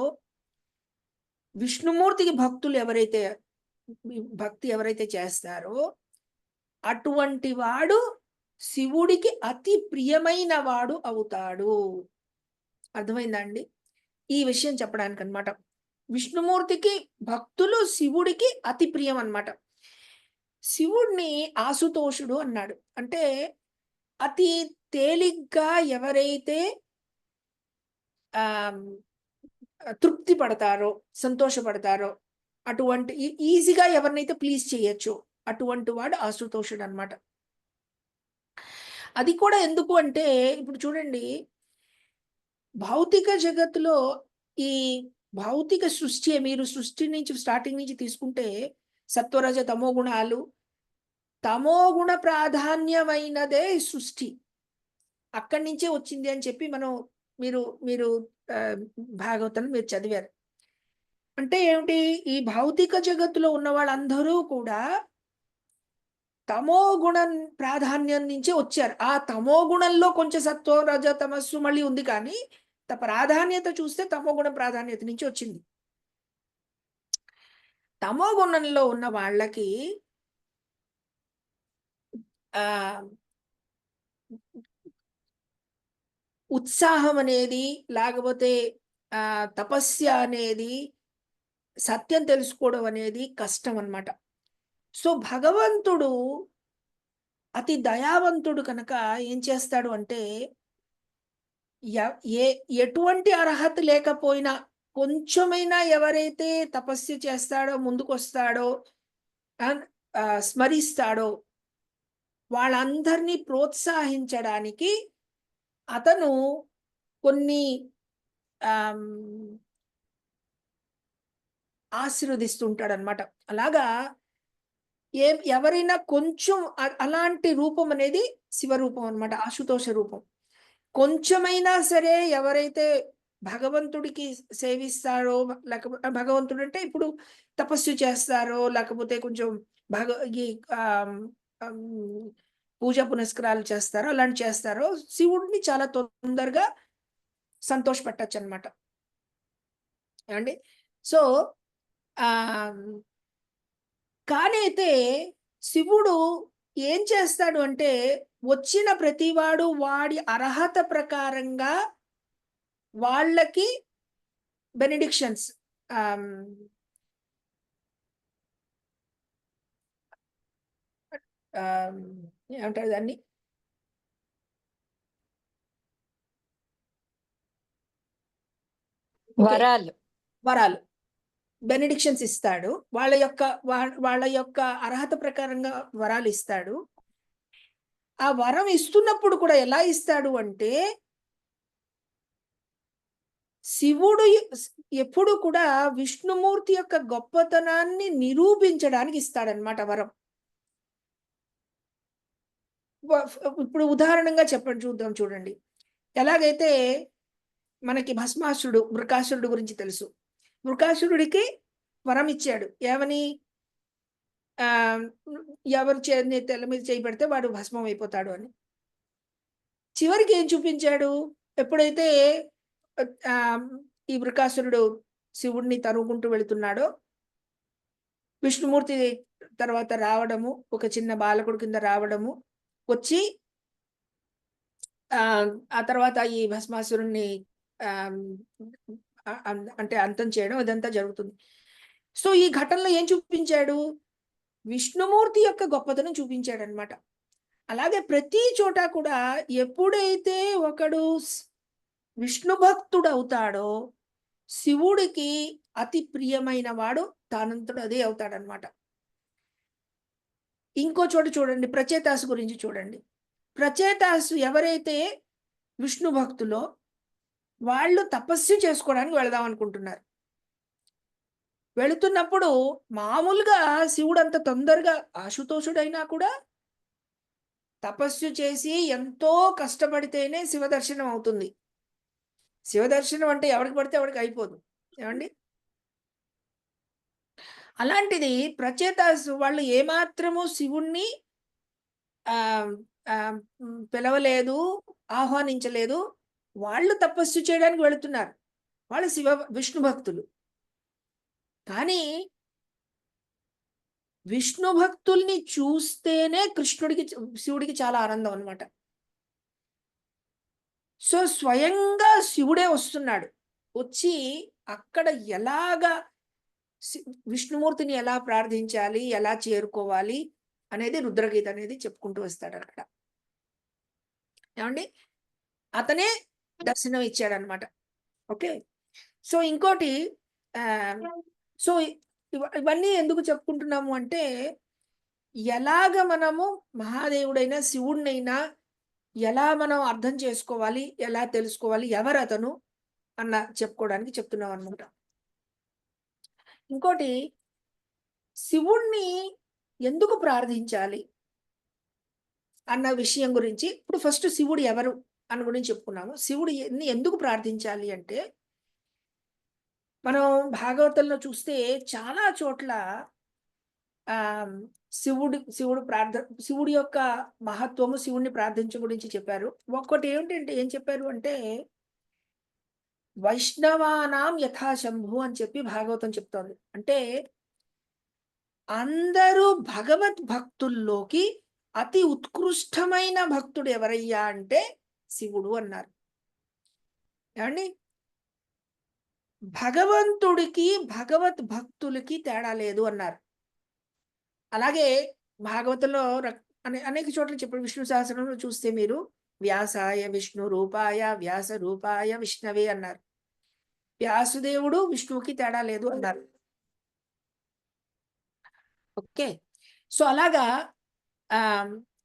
విష్ణుమూర్తికి భక్తి ఎవరైతే చేస్తారో అటువంటి వాడు శివుడికి అతి ప్రియమైన వాడు అవుతాడు. అర్థమైందండి? ఈ విషయం చెప్పడానికి అన్నమాట. విష్ణుమూర్తికి భక్తులు శివుడికి అతి ప్రియం అన్నమాట. శివుడిని ఆశుతోషుడు అన్నాడు. అంటే అతి తేలిగ్గా ఎవరైతే తృప్తి పడతారో, సంతోషపడతారో, అటువంటి ఈజీగా ఎవరినైతే ప్లీజ్ చేయొచ్చు అటువంటి వాడు ఆశుతోషుడు అన్నమాట. అది కూడా ఎందుకు అంటే, ఇప్పుడు చూడండి, భౌతిక జగత్తులో ఈ భౌతిక సృష్టి, మీరు సృష్టి నుంచి స్టార్టింగ్ నుంచి తీసుకుంటే సత్వరజ తమో గుణాలు, తమో గుణ ప్రాధాన్యమైనదే సృష్టి, అక్కడి నుంచే వచ్చింది అని చెప్పి మీరు భాగవతం మీరు చదివారు. అంటే ఏమిటి? ఈ భౌతిక జగత్తులో ఉన్న వాళ్ళందరూ కూడా తమో గుణం ప్రాధాన్యం నుంచే వచ్చారు. ఆ తమో గుణంలో కొంచెం సత్వ రజ తమస్సు మళ్ళీ ఉంది, కానీ ప్రాధాన్యత చూస్తే తమో గుణం ప్రాధాన్యత నుంచి వచ్చింది. తమో గుణంలో ఉన్న వాళ్ళకి ఆ ఉత్సాహం అనేది, లేకపోతే తపస్య అనేది, సత్యం తెలుసుకోవడం అనేది కష్టం అన్నమాట. సో భగవంతుడు అతి దయావంతుడు కనుక ఏం చేస్తాడు అంటే, ఎటువంటి అర్హత లేకపోయినా కొంచెమైనా ఎవరైతే తపస్సు చేస్తాడో, ముందుకొస్తాడో, స్మరిస్తాడో వాళ్ళందరినీ ప్రోత్సహించడానికి అతను కొన్ని ఆశీర్వదిస్తుంటాడు అన్నమాట. అలాగా ఎవరైనా కొంచెం అలాంటి రూపం అనేది శివరూపం అన్నమాట, ఆశుతోష రూపం. కొంచెమైనా సరే ఎవరైతే భగవంతుడికి సేవిస్తారో, లేకపోతే భగవంతుడు అంటే ఇప్పుడు తపస్సు చేస్తారో, లేకపోతే కొంచెం ఈ పూజా పునస్కారాలు చేస్తారో, అలాంటి చేస్తారో శివుడిని చాలా తొందరగా సంతోషపెట్టచ్చు అనమాట. ఏమండి? సో కానీ అయితే శివుడు ఏం చేస్తాడు అంటే, వచ్చిన ప్రతివాడు వాడి అర్హత ప్రకారంగా వాళ్ళకి బెనిడిక్షన్స్, ఏమంటారు దాన్ని, వరాలు బెనిడిక్షన్స్ ఇస్తాడు. వాళ్ళ యొక్క అర్హత ప్రకారంగా వరాలు ఇస్తాడు. ఆ వరం ఇస్తున్నప్పుడు కూడా ఎలా ఇస్తాడు అంటే, శివుడు ఎప్పుడు కూడా విష్ణుమూర్తి యొక్క గొప్పతనాన్ని నిరూపించడానికి ఇస్తాడనమాట వరం. ఇప్పుడు ఉదాహరణంగా చూద్దాం చూడండి. ఎలాగైతే మనకి భస్మాసురుడు, వృకాసురుడు గురించి తెలుసు. వృకాసురుడికి వరం ఇచ్చాడు, ఏమని? ఎవరు తెల్ల మీద చేయి పెడితే వాడు భస్మం అయిపోతాడు అని. చివరికి ఏం చూపించాడు? ఎప్పుడైతే ఈ వృకాసురుడు శివుడిని తరుముకుంటూ వెళుతున్నాడో, విష్ణుమూర్తి తర్వాత రావడము, ఒక చిన్న బాలకుడు కింద రావడము, వచ్చి ఆ తర్వాత ఈ భస్మాసురుణ్ణి అంటే అంతం చేయడం, ఇదంతా జరుగుతుంది. సో ఈ ఘటనలో ఏం చూపించాడు? విష్ణుమూర్తి యొక్క గొప్పతనం చూపించాడు అనమాట. అలాగే ప్రతి చోట కూడా ఎప్పుడైతే ఒకడు విష్ణు భక్తుడు అవుతాడో, శివుడికి అతి ప్రియమైన వాడు తానంతడు అదే అవుతాడనమాట. ఇంకో చోట చూడండి, ప్రచేతాసు గురించి చూడండి. ప్రచేతాసు ఎవరైతే విష్ణు భక్తులో వాళ్ళు తపస్సు చేసుకోవడానికి వెళదాం అనుకుంటున్నారు. వెళుతున్నప్పుడు మామూలుగా శివుడు అంత తొందరగా ఆశుతోషుడైనా కూడా తపస్సు చేసి ఎంతో కష్టపడితేనే శివదర్శనం అవుతుంది. శివదర్శనం అంటే ఎవరికి పడితే ఎవరికి అయిపోదు, ఏమండి? అలాంటిది ప్రచేతాసు వాళ్ళు ఏమాత్రము శివుణ్ణి పిలవలేదు, ఆహ్వానించలేదు. వాళ్ళు తపస్సు చేయడానికి వెళుతున్నారు, వాళ్ళు విష్ణు భక్తులు. కానీ విష్ణు భక్తుల్ని చూస్తేనే శివుడికి చాలా ఆనందం అన్నమాట. సో స్వయంగా శివుడే వస్తున్నాడు, వచ్చి అక్కడ ఎలాగా విష్ణుమూర్తిని ఎలా ప్రార్థించాలి, ఎలా చేరుకోవాలి అనేది రుద్రగీత అనేది చెప్పుకుంటూ వస్తాడు అక్కడ. ఏమండి, అతనే దర్శనం ఇచ్చాడనమాట. ఓకే, సో ఇంకోటి సో ఇవన్నీ ఎందుకు చెప్పుకుంటున్నాము అంటే, ఎలాగ మనము మహాదేవుడైనా శివుడినైనా ఎలా మనం అర్థం చేసుకోవాలి, ఎలా తెలుసుకోవాలి, ఎవరు అతను అన్న చెప్పుకోవడానికి చెప్తున్నాం అనమాట. ఇంకోటి, శివుణ్ణి ఎందుకు ప్రార్థించాలి అన్న విషయం గురించి ఇప్పుడు ఫస్ట్ శివుడు ఎవరు అని గురించి చెప్పుకున్నాము. శివుడు ఎందుకు ప్రార్థించాలి అంటే, మనం భాగవతంలో చూస్తే చాలా చోట్ల ఆ శివుడి యొక్క మహత్వము, శివుడిని ప్రార్థించ గురించి చెప్పారు. ఒక్కటి ఏమిటంటే ఏం చెప్పారు అంటే, వైష్ణవానాం యథాశంభు అని చెప్పి భాగవతం చెప్తోంది. అంటే అందరూ భగవద్ భక్తుల్లోకి అతి ఉత్కృష్టమైన భక్తుడు ఎవరయ్యా అంటే శివుడు అన్నారు. ఏమండి, భగవంతుడికి భగవద్ భక్తులకి తేడా లేదు అన్నారు. అలాగే భాగవతంలో అనేక చోట్ల చెప్పారు. విష్ణు సహస్రంలో చూస్తే మీరు వ్యాసాయ విష్ణు రూపాయ వ్యాస రూపాయ విష్ణవే అన్నారు. వ్యాసుదేవుడు విష్ణువుకి తేడా లేదు అన్నారు. ఓకే, సో అలాగా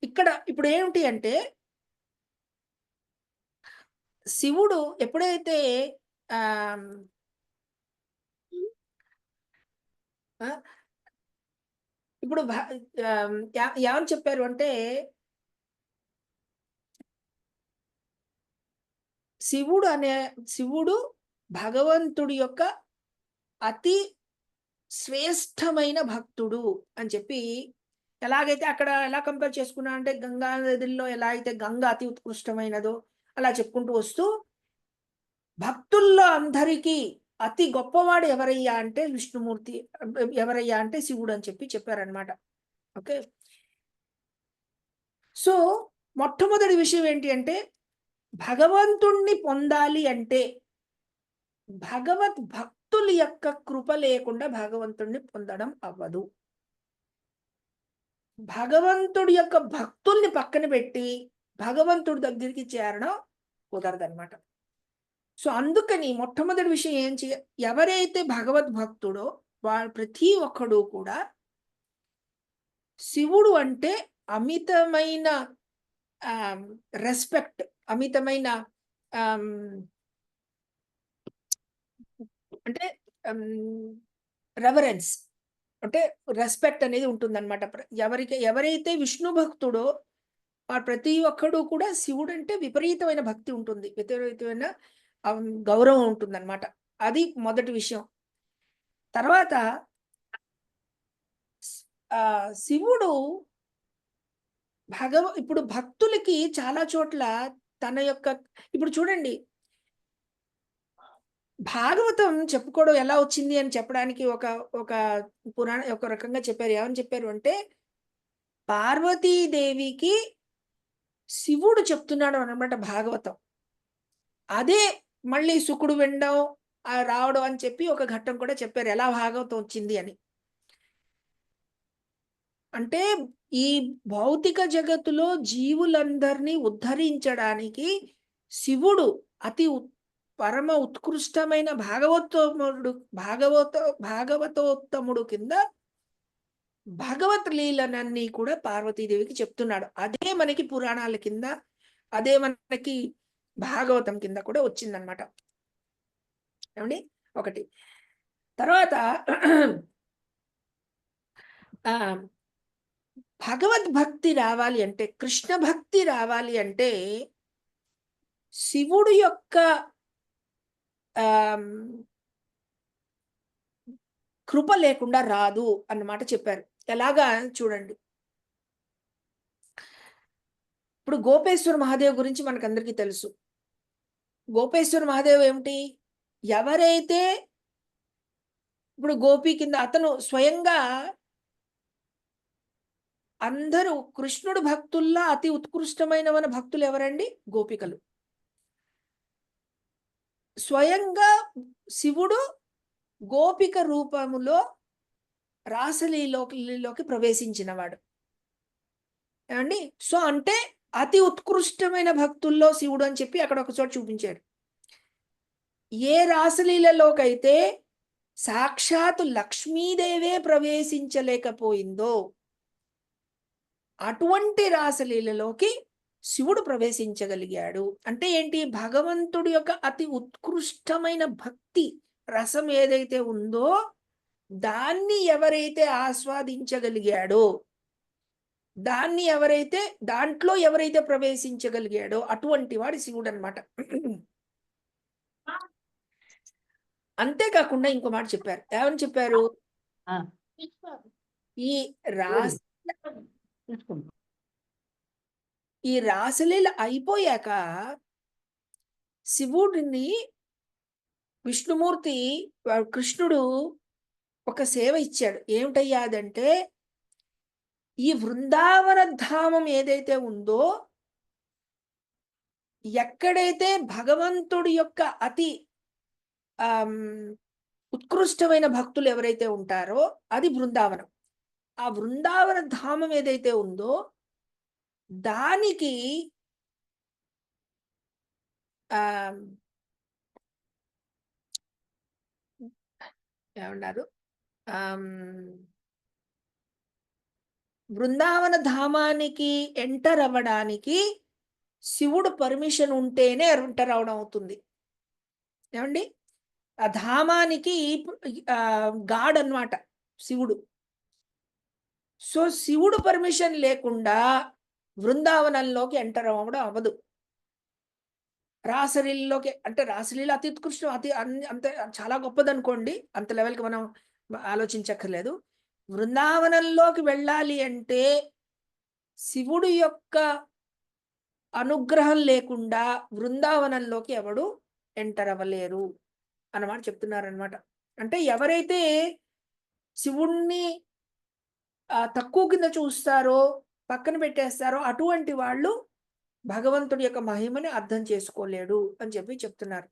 ఇక్కడ ఇప్పుడు ఏమిటి అంటే, శివుడు ఎప్పుడైతే ఇప్పుడు ఏమని చెప్పారు అంటే, శివుడు భగవంతుడి యొక్క అతి శ్రేష్టమైన భక్తుడు అని చెప్పి, ఎలాగైతే అక్కడ ఎలా కంపేర్ చేసుకున్నా అంటే, గంగా నదిలో ఎలా అయితే గంగ అతి ఉత్కృష్టమైనదో అలా చెప్పుకుంటూ వస్తూ, భక్తుల్లో అందరికీ అతి గొప్పవాడు ఎవరయ్యా అంటే విష్ణుమూర్తి, ఎవరయ్యా అంటే శివుడు అని చెప్పి చెప్పారనమాట. ఓకే, సో మొట్టమొదటి విషయం ఏంటి అంటే, భగవంతుణ్ణి పొందాలి అంటే భగవద్ భక్తుల యొక్క కృప లేకుండా భగవంతుణ్ణి పొందడం అవ్వదు. భగవంతుడి యొక్క భక్తుల్ని పక్కన పెట్టి భగవంతుడి దగ్గరికి చేరడం కుదరదన్నమాట. సో అందుకని మొట్టమొదటి విషయం ఎవరైతే భగవద్ భక్తుడో ప్రతి ఒక్కడు కూడా శివుడు అంటే అమితమైన రెస్పెక్ట్, అమితమైన అంటే రెవరెన్స్, అంటే రెస్పెక్ట్ అనేది ఉంటుందన్నమాట. ఎవరైతే విష్ణు భక్తుడో ప్రతి ఒక్కడు కూడా శివుడు అంటే విపరీతమైన భక్తి ఉంటుంది, విపరీతమైన గౌరవం ఉంటుందన్నమాట. అది మొదటి విషయం. తర్వాత శివుడు ఇప్పుడు భక్తులకి చాలా చోట్ల తన యొక్క, ఇప్పుడు చూడండి భాగవతం చెప్పుకోవడం ఎలా వచ్చింది అని చెప్పడానికి ఒక రకంగా చెప్పారు. ఏమని చెప్పారు అంటే, పార్వతీదేవికి శివుడు చెప్తున్నాడు అన్నమాట భాగవతం. అదే మళ్ళీ శుకుడు వినడం రావడం అని చెప్పి ఒక ఘట్టం కూడా చెప్పారు, ఎలా భాగవతం వచ్చింది అని. అంటే ఈ భౌతిక జగత్తులో జీవులందరినీ ఉద్ధరించడానికి శివుడు అతి పరమ ఉత్కృష్టమైన భాగవతోత్తముడు కింద భగవత్ లీలనన్నీ కూడా పార్వతీదేవికి చెప్తున్నాడు. అదే మనకి పురాణాల కింద, అదే మనకి భాగవతం కింద కూడా వచ్చిందనమాట. ఏమండి, ఒకటి. తర్వాత భగవద్భక్తి రావాలి అంటే, కృష్ణ భక్తి రావాలి అంటే శివుడు యొక్క కృప లేకుండా రాదు అన్నమాట చెప్పారు. ఎలాగా చూడండి, ఇప్పుడు గోపేశ్వర మహాదేవ్ గురించి మనకందరికీ తెలుసు. గోపేశ్వర మహాదేవ్ ఏమిటి? ఎవరైతే ఇప్పుడు గోపి కింద అతను స్వయంగా అందరూ కృష్ణుడు భక్తుల్లో అతి ఉత్కృష్టమైన భక్తులు ఎవరండి? గోపికలు. స్వయంగా శివుడు గోపిక రూపములో రాసలీలోకి ప్రవేశించినవాడు ఏమండి. సో అంటే అతి ఉత్కృష్టమైన భక్తుల్లో శివుడు అని చెప్పి అక్కడ ఒక చోట చూపించాడు. ఏ రాసలీలలోకైతే సాక్షాత్ లక్ష్మీదేవే ప్రవేశించలేకపోయిందో అటువంటి రాసలీలలోకి శివుడు ప్రవేశించగలిగాడు. అంటే ఏంటి? భగవంతుడి యొక్క అతి ఉత్కృష్టమైన భక్తి రసం ఏదైతే ఉందో దాన్ని ఎవరైతే ఆస్వాదించగలిగాడో, దాంట్లో ఎవరైతే ప్రవేశించగలిగాడో అటువంటి వాడి శివుడు అనమాట. అంతేకాకుండా ఇంకో మాట చెప్పారు. ఏమని చెప్పారు? ఈ రాస ఈ రాసలీల అయిపోయాక శివుడిని విష్ణుమూర్తి కృష్ణుడు ఒక సేవ ఇచ్చాడు. ఏమిటయ్యా అదంటే, ఈ వృందావన ధామం ఏదైతే ఉందో ఎక్కడైతే భగవంతుడి యొక్క అతి ఉత్కృష్టమైన భక్తులు ఎవరైతే ఉంటారో అది బృందావనం. ఆ బృందావన ధామం ఏదైతే ఉందో దానికి ఏమన్నారు, బృందావన ధామానికి ఎంటర్ అవ్వడానికి శివుడు పర్మిషన్ ఉంటేనే ఎంటర్ అవడం అవుతుంది ఏమండి. ఆ ధామానికి గాడ్ అన్నమాట శివుడు. సో శివుడు పర్మిషన్ లేకుండా బృందావనంలోకి ఎంటర్ అవ్వడం అవ్వదు. రాసలీలలోకి అంటే రాసలీల అతి ఉత్కృష్టం, అంత చాలా గొప్పది అనుకోండి, అంత లెవెల్కి మనం ఆలోచించక్కర్లేదు. బృందావనంలోకి వెళ్ళాలి అంటే శివుడు యొక్క అనుగ్రహం లేకుండా బృందావనంలోకి ఎవడు ఎంటర్ అవ్వలేరు అన్నమాట చెప్తున్నారనమాట. అంటే ఎవరైతే శివుణ్ణి తక్కువ కింద చూస్తారో, పక్కన పెట్టేస్తారో అటువంటి వాళ్ళు భగవంతుడి యొక్క మహిమని అర్థం చేసుకోలేడు అని చెప్పి చెప్తున్నారు.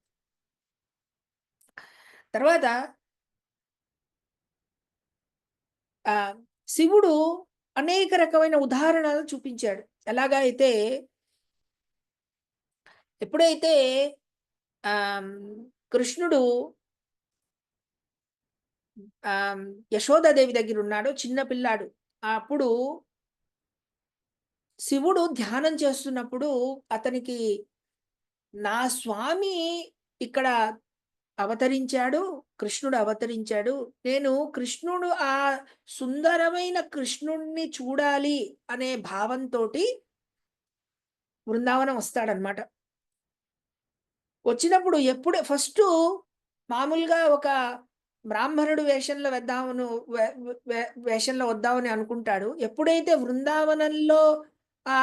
తర్వాత శివుడు అనేక రకమైన ఉదాహరణలు చూపించాడు. ఎలాగా అయితే ఎప్పుడైతే కృష్ణుడు యశోదాదేవి దగ్గర ఉన్నాడో, చిన్న పిల్లాడు, అప్పుడు శివుడు ధ్యానం చేస్తున్నప్పుడు అతనికి నా స్వామి ఇక్కడ అవతరించాడు, కృష్ణుడు అవతరించాడు, నేను కృష్ణుడు ఆ సుందరమైన కృష్ణుడిని చూడాలి అనే భావంతో బృందావనం వస్తాడనమాట. వచ్చినప్పుడు ఎప్పుడు ఫస్ట్ మామూలుగా ఒక బ్రాహ్మణుడు వేషంలో వద్దామని అనుకుంటాడు. ఎప్పుడైతే బృందావనంలో ఆ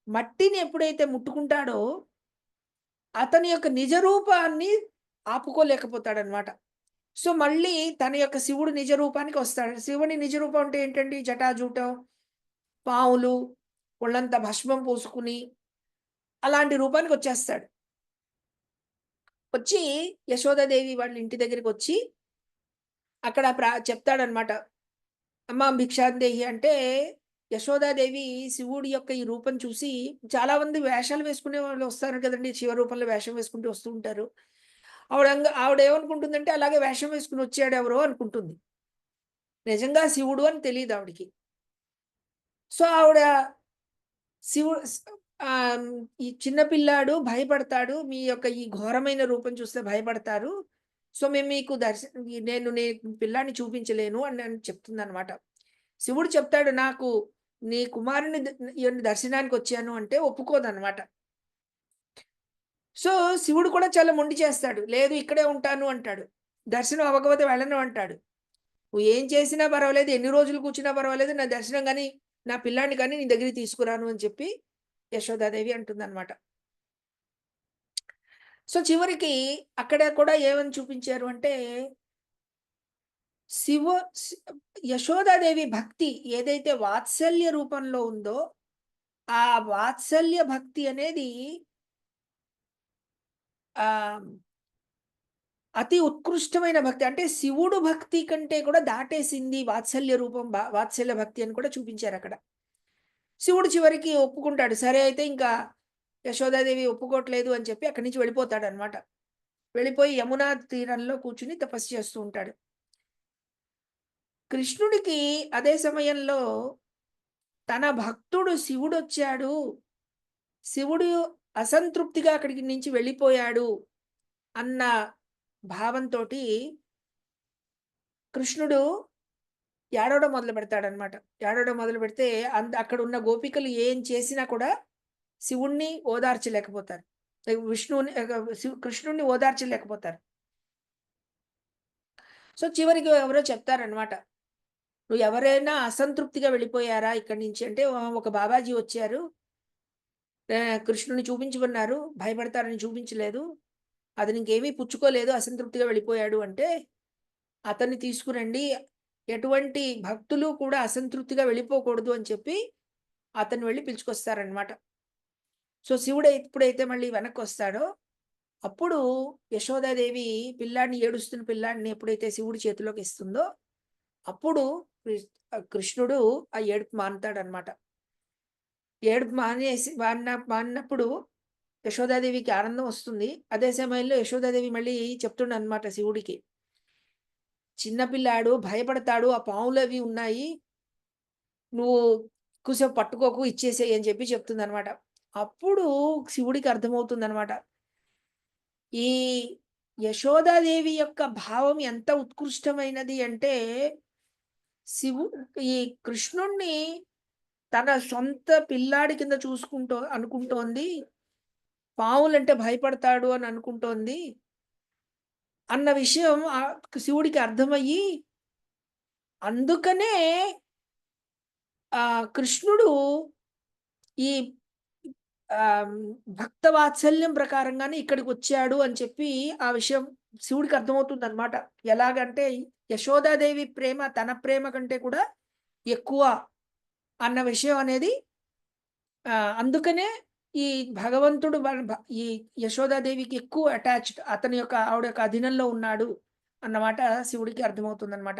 మట్టిని ఎప్పుడైతే ముట్టుకుంటాడో అతని యొక్క నిజ రూపాన్ని ఆపుకోలేకపోతాడనమాట. సో మళ్ళీ తన యొక్క శివుడు నిజ రూపానికి వస్తాడు. శివుని నిజ రూపం అంటే ఏంటండి? జటాజూటం, పావులు, ఒళ్ళంతా భస్మం పూసుకుని అలాంటి రూపానికి వచ్చేస్తాడు. వచ్చి యశోదాదేవి వాళ్ళ ఇంటి దగ్గరికి వచ్చి అక్కడ చెప్తాడనమాట, అమ్మ భిక్షాందేహి అంటే. యశోదాదేవి శివుడి యొక్క ఈ రూపం చూసి, చాలా మంది వేషాలు వేసుకునే వాళ్ళు వస్తారు కదండి, శివ రూపంలో వేషం వేసుకుంటూ వస్తూ ఉంటారు. ఆవిడ ఏమనుకుంటుందంటే అలాగే వేషం వేసుకుని వచ్చాడు ఎవరో అనుకుంటుంది. నిజంగా శివుడు అని తెలియదు ఆవిడికి. సో ఆవిడ శివుడు ఈ చిన్నపిల్లాడు భయపడతాడు, మీ యొక్క ఈ ఘోరమైన రూపం చూస్తే భయపడతారు, సో మేము మీకు నేను పిల్లాన్ని చూపించలేను అని చెప్తుంది అనమాట. శివుడు చెప్తాడు, నాకు నీ కుమారుని దర్శనానికి వచ్చాను అంటే ఒప్పుకోదన్నమాట. సో శివుడు కూడా చాలా మొండి చేస్తాడు, లేదు ఇక్కడే ఉంటాను అంటాడు, దర్శనం అవ్వకపోతే వెళ్ళను అంటాడు. నువ్వు ఏం చేసినా పర్వాలేదు, ఎన్ని రోజులు కూర్చున్నా పర్వాలేదు, నా దర్శనం కానీ నా పిల్లాన్ని కానీ నీ దగ్గరికి తీసుకురాను అని చెప్పి యశోదాదేవి అంటుందన్నమాట. సో చివరికి అక్కడ కూడా ఏమని చూపించారు అంటే యశోదాదేవి భక్తి ఏదైతే వాత్సల్య రూపంలో ఉందో ఆ వాత్సల్య భక్తి అనేది ఆ అతి ఉత్కృష్టమైన భక్తి. అంటే శివుడు భక్తి కంటే కూడా దాటేసింది వాత్సల్య రూపం, వాత్సల్య భక్తి అని కూడా చూపించారు అక్కడ. శివుడు చివరికి ఒప్పుకుంటాడు. సరే అయితే ఇంకా యశోదాదేవి ఒప్పుకోవట్లేదు అని చెప్పి అక్కడి నుంచి వెళ్ళిపోతాడనమాట. వెళ్ళిపోయి యమునా తీరంలో కూర్చుని తపస్సు చేస్తూ ఉంటాడు. కృష్ణుడికి అదే సమయంలో తన భక్తుడు శివుడొచ్చాడు, శివుడు అసంతృప్తిగా అక్కడికి నుంచి వెళ్ళిపోయాడు అన్న భావంతోటి కృష్ణుడు ఏడవడం మొదలు పెడతాడనమాట. ఏడవడం మొదలు పెడితే అక్కడ ఉన్న గోపికలు ఏం చేసినా కూడా శివుణ్ణి ఓదార్చలేకపోతారు. విష్ణువుని కృష్ణుణ్ణి ఓదార్చలేకపోతారు. సో చివరికి ఎవరో చెప్తారనమాట, నువ్వు ఎవరైనా అసంతృప్తిగా వెళ్ళిపోయారా ఇక్కడి నుంచి అంటే, ఒక బాబాజీ వచ్చారు, కృష్ణుని చూపించమన్నారు, భయపడతారని చూపించలేదు, అతను ఇంకేమీ పుచ్చుకోలేదు, అసంతృప్తిగా వెళ్ళిపోయాడు అంటే అతన్ని తీసుకురండి, ఎటువంటి భక్తులు కూడా అసంతృప్తిగా వెళ్ళిపోకూడదు అని చెప్పి అతను వెళ్ళి పిలుచుకొస్తారనమాట. సో శివుడు ఎప్పుడైతే మళ్ళీ వెనక్కి వస్తాడో అప్పుడు యశోదాదేవి ఏడుస్తున్న పిల్లాడిని ఎప్పుడైతే శివుడి చేతిలోకి ఇస్తుందో అప్పుడు కృష్ణుడు ఆ ఏడుపు మానుతాడనమాట. ఏడుపు మానినప్పుడు యశోదాదేవికి ఆనందం వస్తుంది. అదే సమయంలో యశోదాదేవి మళ్ళీ చెప్తుండనమాట శివుడికి, చిన్నపిల్లాడు భయపడతాడు, ఆ పాములు అవి ఉన్నాయి, నువ్వు ఎక్కువసేపు పట్టుకోకు, ఇచ్చేసేయి అని చెప్పి చెప్తుందనమాట. అప్పుడు శివుడికి అర్థమవుతుందనమాట, ఈ యశోదాదేవి యొక్క భావం ఎంత ఉత్కృష్టమైనది అంటే ఈ కృష్ణుణ్ణి తన సొంత పిల్లాడి కింద అనుకుంటోంది, పావులంటే భయపడతాడు అని అనుకుంటోంది అన్న విషయం శివుడికి అర్థమయ్యి, అందుకనే కృష్ణుడు ఈ భక్త వాత్సల్యం ప్రకారంగానే ఇక్కడికి వచ్చాడు అని చెప్పి ఆ విషయం శివుడికి అర్థమవుతుంది అనమాట. ఎలాగంటే యశోదాదేవి ప్రేమ తన ప్రేమ కంటే కూడా ఎక్కువ అన్న విషయం అనేది అందుకనే ఈ భగవంతుడు ఈ యశోదాదేవికి ఎక్కువ అటాచ్డ్, ఆవిడ యొక్క అధీనంలో ఉన్నాడు అన్నమాట శివుడికి అర్థమవుతుంది అనమాట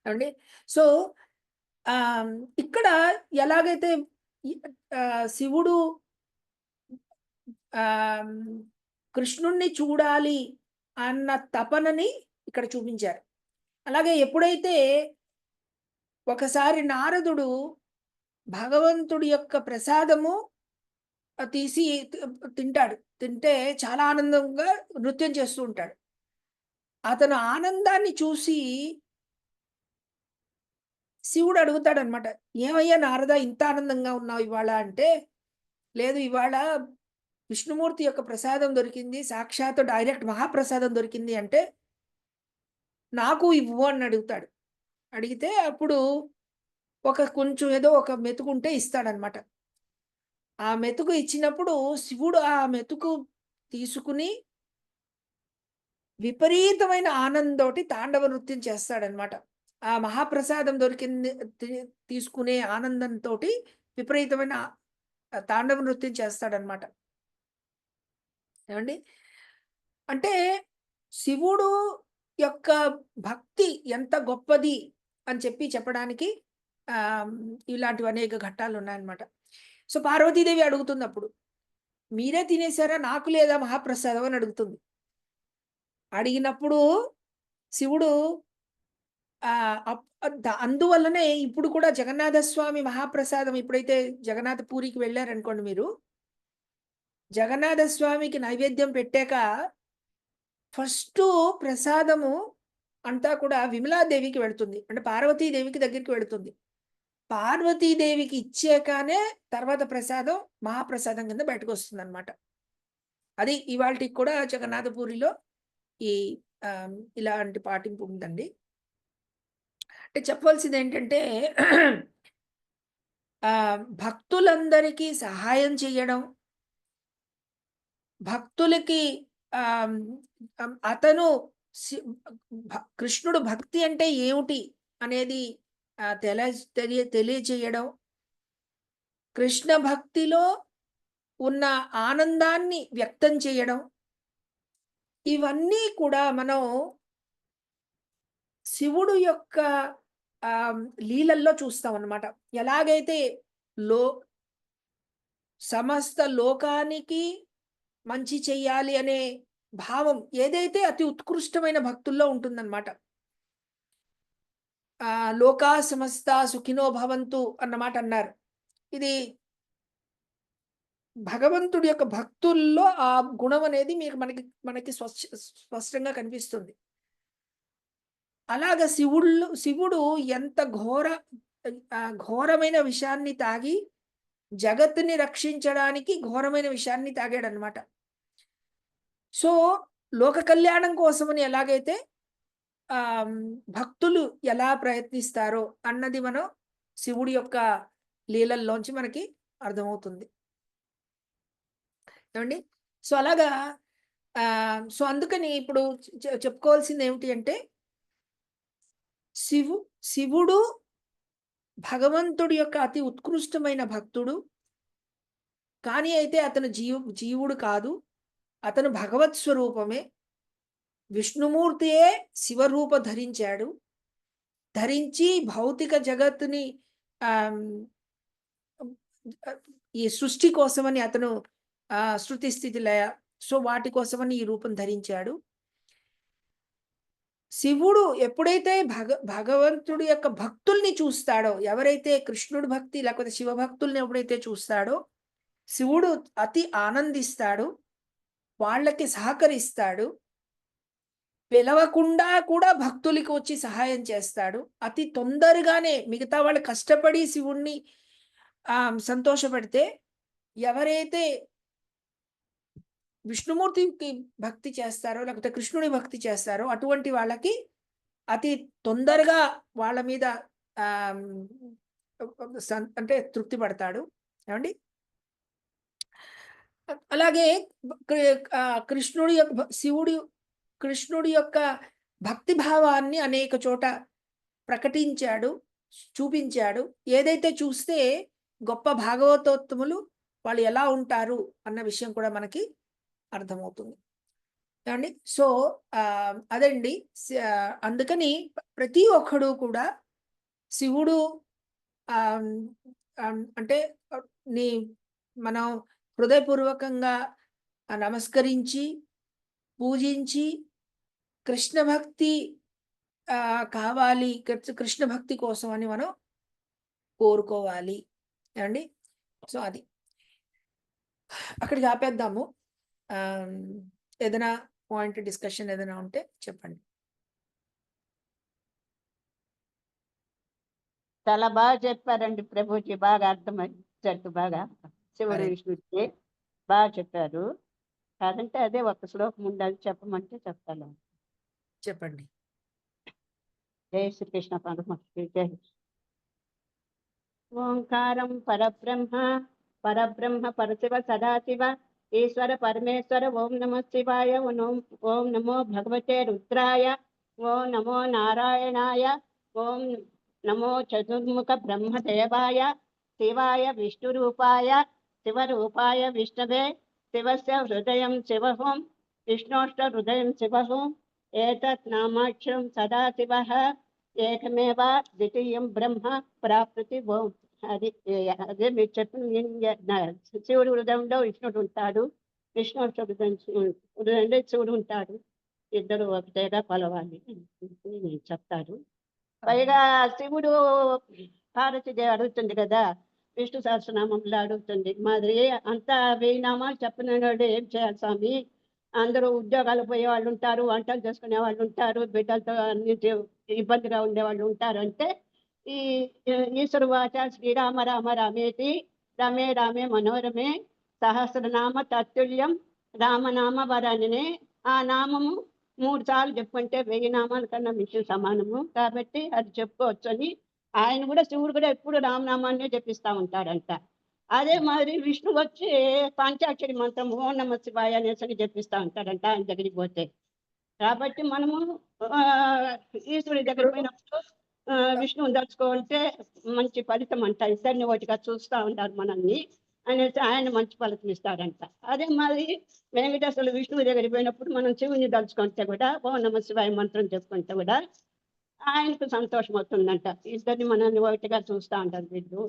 అండి. సో ఇక్కడ ఎలాగైతే శివుడు కృష్ణుణ్ణి చూడాలి అన్న తపనని ఇక్కడ చూపించారు. అలాగే ఎప్పుడైతే ఒకసారి నారదుడు భగవంతుడి యొక్క ప్రసాదము తీసి తింటే చాలా ఆనందంగా నృత్యం చేస్తూ ఉంటాడు. అతను ఆనందాన్ని చూసి శివుడు అడుగుతాడనమాట, ఏమయ్యా నారద ఇంత ఆనందంగా ఉన్నావు ఇవాళ అంటే, లేదు ఇవాళ విష్ణుమూర్తి యొక్క ప్రసాదం దొరికింది, సాక్షాత్ డైరెక్ట్ మహాప్రసాదం దొరికింది అంటే నాకు ఇవ్వు అని అడుగుతాడు. అడిగితే అప్పుడు కొంచెం ఏదో ఒక మెతుకుంటే ఇస్తాడనమాట. ఆ మెతుకు ఇచ్చినప్పుడు శివుడు ఆ మెతుకు తీసుకుని విపరీతమైన ఆనందంతోటి తాండవ నృత్యం చేస్తాడనమాట. ఆ మహాప్రసాదం దొరికింది తీసుకునే ఆనందంతో విపరీతమైన తాండవ నృత్యం చేస్తాడనమాట. ఏమండి, అంటే శివుడు యొక్క భక్తి ఎంత గొప్పది అని చెప్పడానికి ఇలాంటివి అనేక ఘట్టాలు ఉన్నాయన్నమాట. సో పార్వతీదేవి అడుగుతుంది, అప్పుడు మీరే తినేశారా, నాకు లేదా మహాప్రసాదం అని అడుగుతుంది. అడిగినప్పుడు శివుడు అందువల్లనే ఇప్పుడు కూడా జగన్నాథ స్వామి మహాప్రసాదం ఎప్పుడైతే జగన్నాథ పూరికి వెళ్ళారనుకోండి, మీరు జగన్నాథ స్వామికి నైవేద్యం పెట్టాక ఫస్ట్ ప్రసాదము అంతా కూడా విమలాదేవికి వెళుతుంది, అంటే పార్వతీదేవికి దగ్గరికి వెళుతుంది. పార్వతీదేవికి ఇచ్చాకనే తర్వాత ప్రసాదం మహాప్రసాదం కింద బయటకు వస్తుంది అనమాట. అది ఇవాళకి కూడా జగన్నాథపూరిలో ఈ ఇలాంటి పాటింపు ఉందండి. అంటే చెప్పవలసింది ఏంటంటే భక్తులందరికీ సహాయం చేయడం, భక్తులకి అతను కృష్ణుడు భక్తి అంటే ఏమిటి అనేది తెలియచేయడం, కృష్ణ భక్తిలో ఉన్న ఆనందాన్ని వ్యక్తం చేయడం, ఇవన్నీ కూడా మనం శివుడు యొక్క లీలల్లో చూస్తాం అన్నమాట. ఎలాగైతే సమస్త లోకానికి మంచి చెయ్యాలి అనే భావం ఏదైతే అతి ఉత్కృష్టమైన భక్తుల్లో ఉంటుందన్నమాట. లోకా సమస్త సుఖినో భవంతు అన్నమాట అన్నారు. ఇది భగవంతుడి యొక్క భక్తుల్లో ఆ గుణం అనేది మనకి స్పష్టంగా కనిపిస్తుంది. అలాగ శివుడు ఎంత ఘోరమైన విషయాన్ని తాగి జగత్తుని రక్షించడానికి ఘోరమైన విషయాన్ని తాగాడనమాట. సో లోక కళ్యాణం కోసమని ఎలాగైతే భక్తులు ఎలా ప్రయత్నిస్తారో అన్నది మనం శివుడి యొక్క లీలల్లోంచి మనకి అర్థమవుతుంది ఏమండి. సో అలాగా సో అందుకని ఇప్పుడు చెప్పుకోవాల్సింది ఏమిటి అంటే, శివుడు భగవంతుడి యొక్క అతి ఉత్కృష్టమైన భక్తుడు. కానీ అయితే అతను జీవుడు కాదు, అతను భగవత్ స్వరూపమే. విష్ణుమూర్తియే శివరూప ధరించి భౌతిక జగత్తుని ఈ సృష్టి కోసమని అతను శృతి స్థితి లయ సో వాటి కోసమని ఈ రూపం ధరించాడు. శివుడు ఎప్పుడైతే భగవంతుడి యొక్క భక్తుల్ని చూస్తాడో, ఎవరైతే కృష్ణుడి భక్తి లేకపోతే శివభక్తుల్ని ఎప్పుడైతే చూస్తాడో, శివుడు అతి ఆనందిస్తాడు, వాళ్ళకి సహకరిస్తాడు, పిలవకుండా కూడా భక్తులకి వచ్చి సహాయం చేస్తాడు. అతి తొందరగానే మిగతా వాళ్ళు కష్టపడి శివుణ్ణి సంతోషపెడితే, ఎవరైతే విష్ణుమూర్తికి భక్తి చేస్తారో లేకపోతే కృష్ణుడి భక్తి చేస్తారో అటువంటి వాళ్ళకి అతి తొందరగా వాళ్ళ మీద అంటే తృప్తి పడతాడు ఏమండి. అలాగే కృష్ణుడి యొక్క భక్తి భావాన్ని అనేక చోట ప్రకటించాడు, చూపించాడు. ఏదైతే చూస్తే గొప్ప భాగవతోత్తములు వాళ్ళు ఎలా ఉంటారు అన్న విషయం కూడా మనకి అర్థమవుతుంది ఏమండి. సో అదండి, అందుకని ప్రతి ఒక్కడు కూడా శివుడు అంటే మనం హృదయపూర్వకంగా నమస్కరించి పూజించి కృష్ణ భక్తి కావాలి, కృష్ణ భక్తి కోసం అని మనం కోరుకోవాలి ఏమండి. సో అది అక్కడికి ఆపేద్దాము. ఏదైనా పాయింట్ డిస్కషన్ ఏదైనా ఉంటే చెప్పండి. చాలా బాగా చెప్పారండి ప్రభుజీ, బాగా అర్థమయ్యేటట్టు బాగా శివుడు విష్ణుడికి బాగా చెప్పారు. కాదంటే అదే ఒక శ్లోకం ఉండాలి, చెప్పమంటే చెప్తాను. చెప్పండి. జై శ్రీకృష్ణ పరమాత్మ జై. ఓంకారం పరబ్రహ్మ పరశివ సదాశివ ఈశ్వర పరమేశ్వర ఓం నమో శివాయ, ఓం నమో భగవతే రుద్రాయ, ఓం నమో నారాయణాయ, ఓం నమో చతుర్ముఖ బ్రహ్మదేవాయ, శివాయ విష్ణురూపాయ శివరూపాయ విష్ణవే, శివస్య హృదయం శివహోం విష్ణోష్ట హృదయం శివహోం, ఏతత్ నామాక్షరం సదాశివః ఏకమేవ ద్వితీయం బ్రహ్మ ప్రాప్తి. ఓం అదే మీరు చెప్పిన శివుడు హృదయంలో విష్ణుడు ఉంటాడు, విష్ణుడు హృదయంలో శివుడు ఉంటాడు, ఇద్దరు ఒకటేగా కొలవాలి చెప్తారు. పైగా శివుడు పార్వతీదేవి అడుగుతుంది కదా, విష్ణు సహస్రనామంలో అడుగుతుంది, మాదిరి అంతా 1000 నామాలు చెప్పినాడు, ఏం చేయాలి స్వామి? అందరూ ఉద్యోగాలు పోయే వాళ్ళు ఉంటారు, వంటలు చేసుకునే వాళ్ళు ఉంటారు, బిడ్డలతో అన్ని ఇబ్బందిగా ఉండేవాళ్ళు ఉంటారు. అంటే ఈ ఈశ్వరువాచ శ్రీరామ రామ రామేతి రమే రామే మనోరమే సహస్రనామ తత్తుల్యం రామనామ వరానినే. ఆ నామము 3 సార్లు చెప్పుకుంటే 1000 నామాల కన్నా మించిన సమానము. కాబట్టి అది చెప్పుకోవచ్చు అని ఆయన కూడా, శివుడు కూడా ఎప్పుడు రామనామాన్నే జపిస్తూ ఉంటాడంట. అదే మరి విష్ణు వచ్చి పంచాక్షరి మంత్రం ఓం నమ శివాయ అనేసి జపిస్తా ఉంటాడంట ఆయన దగ్గరికి పోతే. కాబట్టి మనము ఆ, ఈశ్వరుడి దగ్గర పోయినప్పుడు విష్ణువుని తలుచుకుంటే మంచి ఫలితం అంట. ఇద్దరిని ఒకటిగా చూస్తా ఉంటారు మనల్ని అనేసి ఆయన మంచి ఫలితం ఇస్తాడంట. అదే మరి వెంకటేశ్వరులు విష్ణువు దగ్గరికి పోయినప్పుడు మనం శివుని తలుచుకుంటే కూడా ఓం నమ శివాయ మంత్రం చెప్పుకుంటే కూడా ఆయనకు సంతోషం అవుతుందంట. ఇద్దరిని మనల్ని ఒకటిగా చూస్తా ఉంటారు వీళ్ళు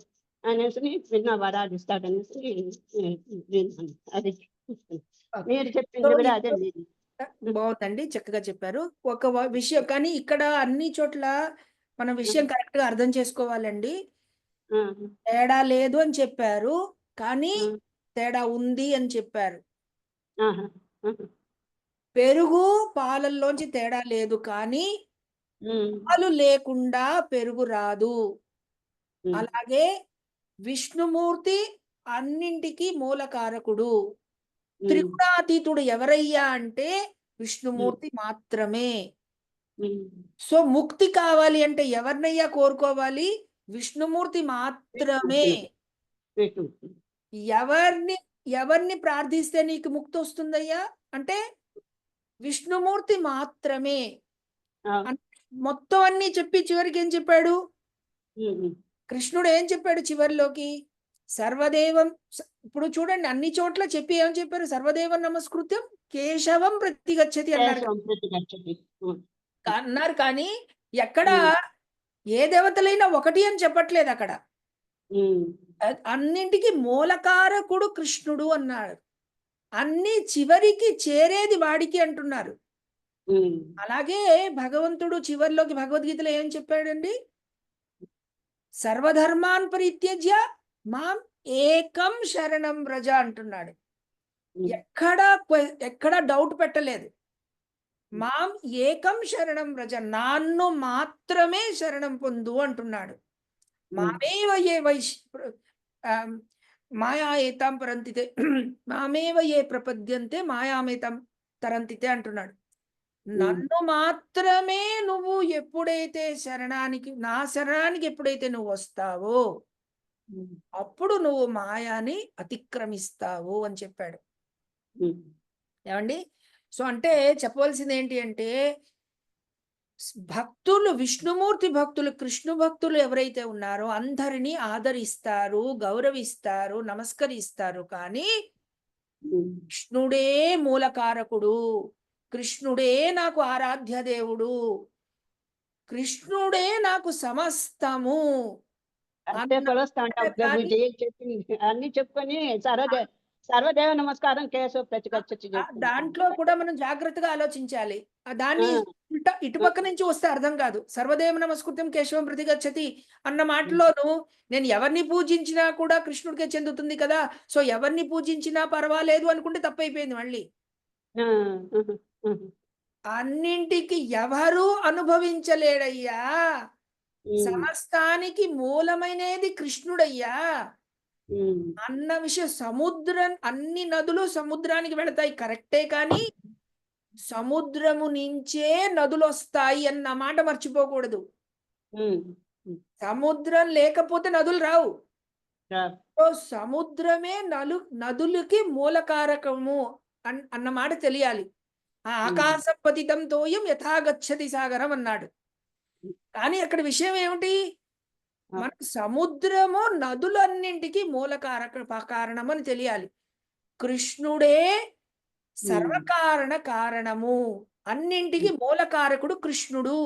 అనేసి విన్న వరాలు ఇస్తాడనేసి విన్నాను. అది మీరు చెప్పింది కూడా అదే. బాగుందండి, చక్కగా చెప్పారు. ఒక విషయం కానీ ఇక్కడ అన్ని చోట్ల మనం విషయం కరెక్ట్ గా అర్థం చేసుకోవాలండి. తేడా లేదు అని చెప్పారు, కానీ తేడా ఉంది అని చెప్పారు. పెరుగు పాలల్లోంచి తేడా లేదు, కానీ పాలు లేకుండా పెరుగు రాదు. అలాగే విష్ణుమూర్తి అన్నింటికి మూలకారకుడు. త్రిగుణాతీతుడు ఎవరయ్యా అంటే విష్ణుమూర్తి మాత్రమే. సో ముక్తి కావాలి అంటే ఎవరినయ్యా కోరుకోవాలి? విష్ణుమూర్తి మాత్రమే. ఎవరిని ప్రార్థిస్తే నీకు ముక్తి వస్తుందయ్యా అంటే విష్ణుమూర్తి మాత్రమే. మొత్తం అన్ని చెప్పి చివరికి ఏం చెప్పాడు కృష్ణుడు? ఏం చెప్పాడు చివరిలోకి? సర్వదేవం. ఇప్పుడు చూడండి, అన్ని చోట్ల చెప్పి ఏం చెప్పారు? సర్వదేవం నమస్కృత్యం కేశవం ప్రతిగచ్చతి అన్నారు, కానీ ఎక్కడ ఏ దేవతలైనా ఒకటి అని చెప్పట్లేదు. అక్కడ అన్నింటికి మూలకారకుడు కృష్ణుడు అన్నాడు. అన్ని చివరికి చేరేది వాడికి అంటున్నారు. అలాగే భగవంతుడు చివరిలోకి భగవద్గీతలో ఏం చెప్పాడండి? సర్వధర్మాన్ పరిత్యజ్య మాం ఏకం శరణం వ్రజ అంటున్నాడు. ఎక్కడ డౌట్ పెట్టలేదు. మాం ఏకం శరణం వ్రజ, నాన్ను మాత్రమే శరణం పొందు అంటున్నాడు. మామేవ ఏ మాయాయేతాం పరంతితే మామేవ ఏ ప్రపద్యంతే మాయామేతాం తరంతితే అంటున్నాడు. నన్ను మాత్రమే నువ్వు ఎప్పుడైతే నా శరణానికి ఎప్పుడైతే నువ్వు వస్తావో అప్పుడు నువ్వు మాయాని అతిక్రమిస్తావు అని చెప్పాడు. ఏమండి? సో అంటే చెప్పవలసింది ఏంటి అంటే, భక్తులు, విష్ణుమూర్తి భక్తులు, కృష్ణు భక్తులు ఎవరైతే ఉన్నారో అందరినీ ఆదరిస్తారు, గౌరవిస్తారు, నమస్కరిస్తారు. కానీ కృష్ణుడే మూలకారకుడు, కృష్ణుడే నాకు ఆరాధ్య దేవుడు, కృష్ణుడే నాకు సమస్తము అన్ని చెప్పుకొని సర్వదేవ నమస్కారం కేశవ ప్రతిగచ్చతి. దాంట్లో కూడా మనం జాగ్రత్తగా ఆలోచించాలి. దాన్ని ఇటుపక్క నుంచి వస్తే అర్థం కాదు. సర్వదేవ నమస్కృత్యం కేశవం ప్రతిగచ్చతి అన్న మాటలోను నేను ఎవరిని పూజించినా కూడా కృష్ణుడికే చెందుతుంది కదా, సో ఎవరిని పూజించినా పర్వాలేదు అనుకుంటే తప్పైపోయింది. మళ్ళీ అన్నింటికి ఎవరు అనుభవించలేడయ్యా, సమస్తానికి మూలమైనది కృష్ణుడయ్యా అన్న విషయం. అన్ని నదులు సముద్రానికి వెళతాయి కరెక్టే, కానీ సముద్రము నుంచే నదులు వస్తాయి అన్న మాట మర్చిపోకూడదు. సముద్రం లేకపోతే నదులు రావు. సముద్రమే నదులకి మూలకారకము అన్న మాట తెలియాలి. ఆకాశ పతితం తోయం యథాగచ్చతి సాగరం అన్నాడు. కానీ అక్కడ విషయం ఏమిటి? మన సముద్రము నదులన్నింటికి కారణం అని తెలియాలి. కృష్ణుడే సర్వకారణ కారణము, అన్నింటికి మూలకారకుడు కృష్ణుడు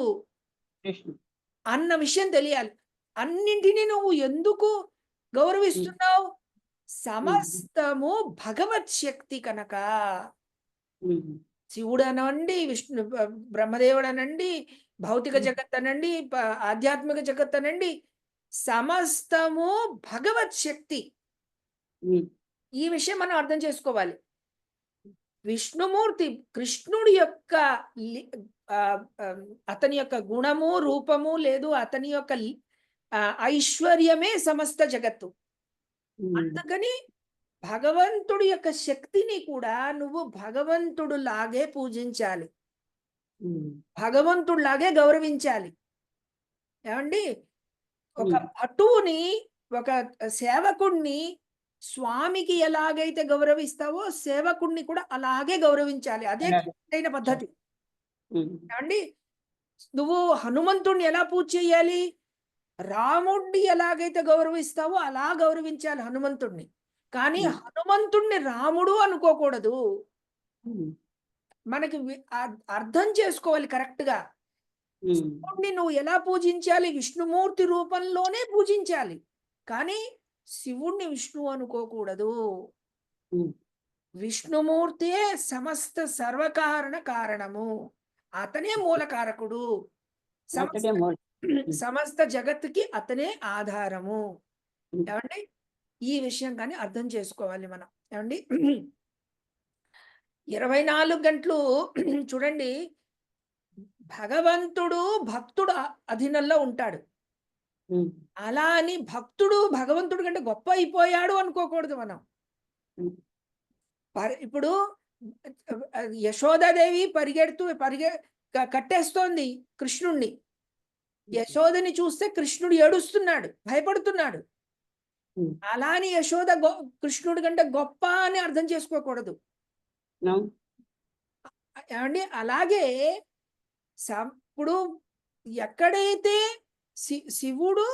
అన్న విషయం తెలియాలి. అన్నింటినీ నువ్వు ఎందుకు గౌరవిస్తున్నావు? సమస్తము భగవత్ శక్తి కనుక. శివుడు అనండి, విష్ణు బ్రహ్మదేవుడు అనండి, భౌతిక జగత్ అనండి, ఆధ్యాత్మిక జగత్ అనండి, సమస్తము భగవత్ శక్తి. ఈ విషయం మనం అర్థం చేసుకోవాలి. విష్ణుమూర్తి కృష్ణుడి యొక్క అతని యొక్క గుణము, రూపము లేదు, అతని యొక్క ఐశ్వర్యమే సమస్త జగత్తు. అందుకని భగవంతుడి యొక్క శక్తిని కూడా నువ్వు భగవంతుడు లాగే పూజించాలి, భగవంతుడు లాగే గౌరవించాలి. ఏమండి? ఒక భటువుని, ఒక సేవకుణ్ణి స్వామికి ఎలాగైతే గౌరవిస్తావో సేవకుడిని కూడా అలాగే గౌరవించాలి. అదే కరెక్టైన పద్ధతి. ఏమండి, నువ్వు హనుమంతుడిని ఎలా పూజ చేయాలి? రాముడిని ఎలాగైతే గౌరవిస్తావో అలా గౌరవించాలి హనుమంతుడిని. కానీ హనుమంతుడిని రాముడు అనుకోకూడదు. మనకి అర్థం చేసుకోవాలి కరెక్ట్ గా. శివుడిని నువ్వు ఎలా పూజించాలి? విష్ణుమూర్తి రూపంలోనే పూజించాలి. కానీ శివుణ్ణి విష్ణువు అనుకోకూడదు. విష్ణుమూర్తే సమస్త సర్వకారణ కారణము. అతనే మూలకారకుడు. సమస్త జగత్తుకి అతనే ఆధారము. ఏమండి, ఈ విషయం కానీ అర్థం చేసుకోవాలి మనం. ఏమండి, 24 గంటలు చూడండి, భగవంతుడు భక్తుడు అధీనంలో ఉంటాడు. అలా అని భక్తుడు భగవంతుడి కంటే గొప్ప అయిపోయాడు అనుకోకూడదు మనం. ఇప్పుడు యశోదాదేవి కట్టేస్తోంది కృష్ణుణ్ణి. యశోదని చూస్తే కృష్ణుడు ఏడుస్తున్నాడు, భయపడుతున్నాడు. అలా అని యశోద కృష్ణుడి కంటే గొప్ప అని అర్థం చేసుకోకూడదు. ఏమండి, అలాగే ఇప్పుడు ఎక్కడైతే శివుడు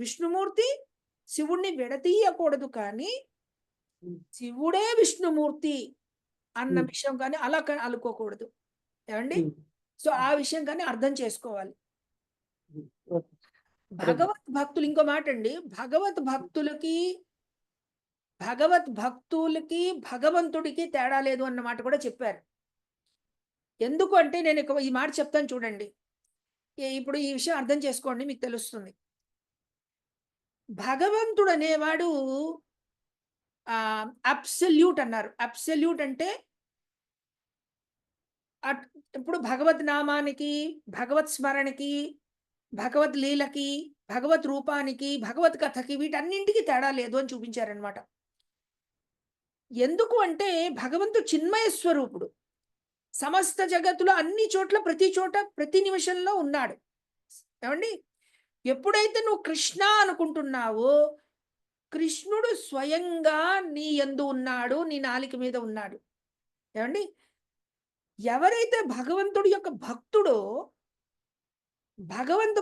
విష్ణుమూర్తి శివుణ్ణి విడతీయకూడదు, కానీ శివుడే విష్ణుమూర్తి అన్న విషయం కానీ అలా అనుకోకూడదు. ఏమండి, సో ఆ విషయం కానీ అర్థం చేసుకోవాలి. భగవత్ భక్తులు, ఇంకో మాట అండి, భగవత్ భక్తులకి భగవంతుడికి తేడా లేదు అన్న మాట కూడా చెప్పారు. ఎందుకు అంటే నేను ఈ మాట చెప్తాను చూడండి. ఇప్పుడు ఈ విషయం అర్థం చేసుకోండి, మీకు తెలుస్తుంది. భగవంతుడు అనేవాడు అబ్సల్యూట్ అన్నారు. అబ్సల్యూట్ అంటే ఇప్పుడు భగవత్ నామానికి, భగవత్ స్మరణకి, భగవత్ లీలకి, భగవత్ రూపానికి, భగవత్ కథకి, వీటన్నింటికి తేడా లేదు అని చూపించారనమాట. ఎందుకు అంటే భగవంతుడు చిన్మయ స్వరూపుడు. సమస్త జగత్తులో అన్ని చోట్ల, ప్రతి చోట, ప్రతి నిమిషంలో ఉన్నాడు. ఏమండి, ఎప్పుడైతే నువ్వు కృష్ణ అనుకుంటున్నావో కృష్ణుడు స్వయంగా నీ యందు ఉన్నాడు, నీ నాలిక మీద ఉన్నాడు. ఏమండి, ఎవరైతే భగవంతుడి యొక్క భక్తుడో,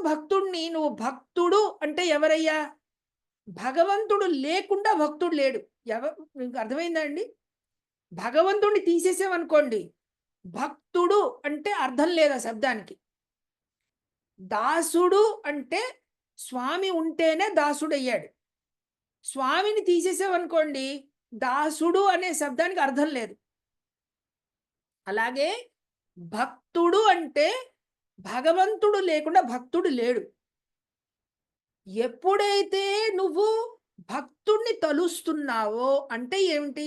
భక్తుడిని నువ్వు భక్తుడు అంటే ఎవరయ్యా? భగవంతుడు లేకుండా భక్తుడు లేడు. మీకు అర్థమైందా అండి? భగవంతుడిని తీసేసామనుకోండి, భక్తుడు అంటే అర్థం లేదు ఆ శబ్దానికి. దాసుడు అంటే స్వామి ఉంటేనే దాసుడు అయ్యాడు. స్వామిని తీసేసామనుకోండి, దాసుడు అనే శబ్దానికి అర్థం లేదు. అలాగే భక్తుడు అంటే భగవంతుడు లేకుండా భక్తుడు లేడు. ఎప్పుడైతే నువ్వు భక్తుణ్ణి తలుస్తున్నావో అంటే ఏమిటి?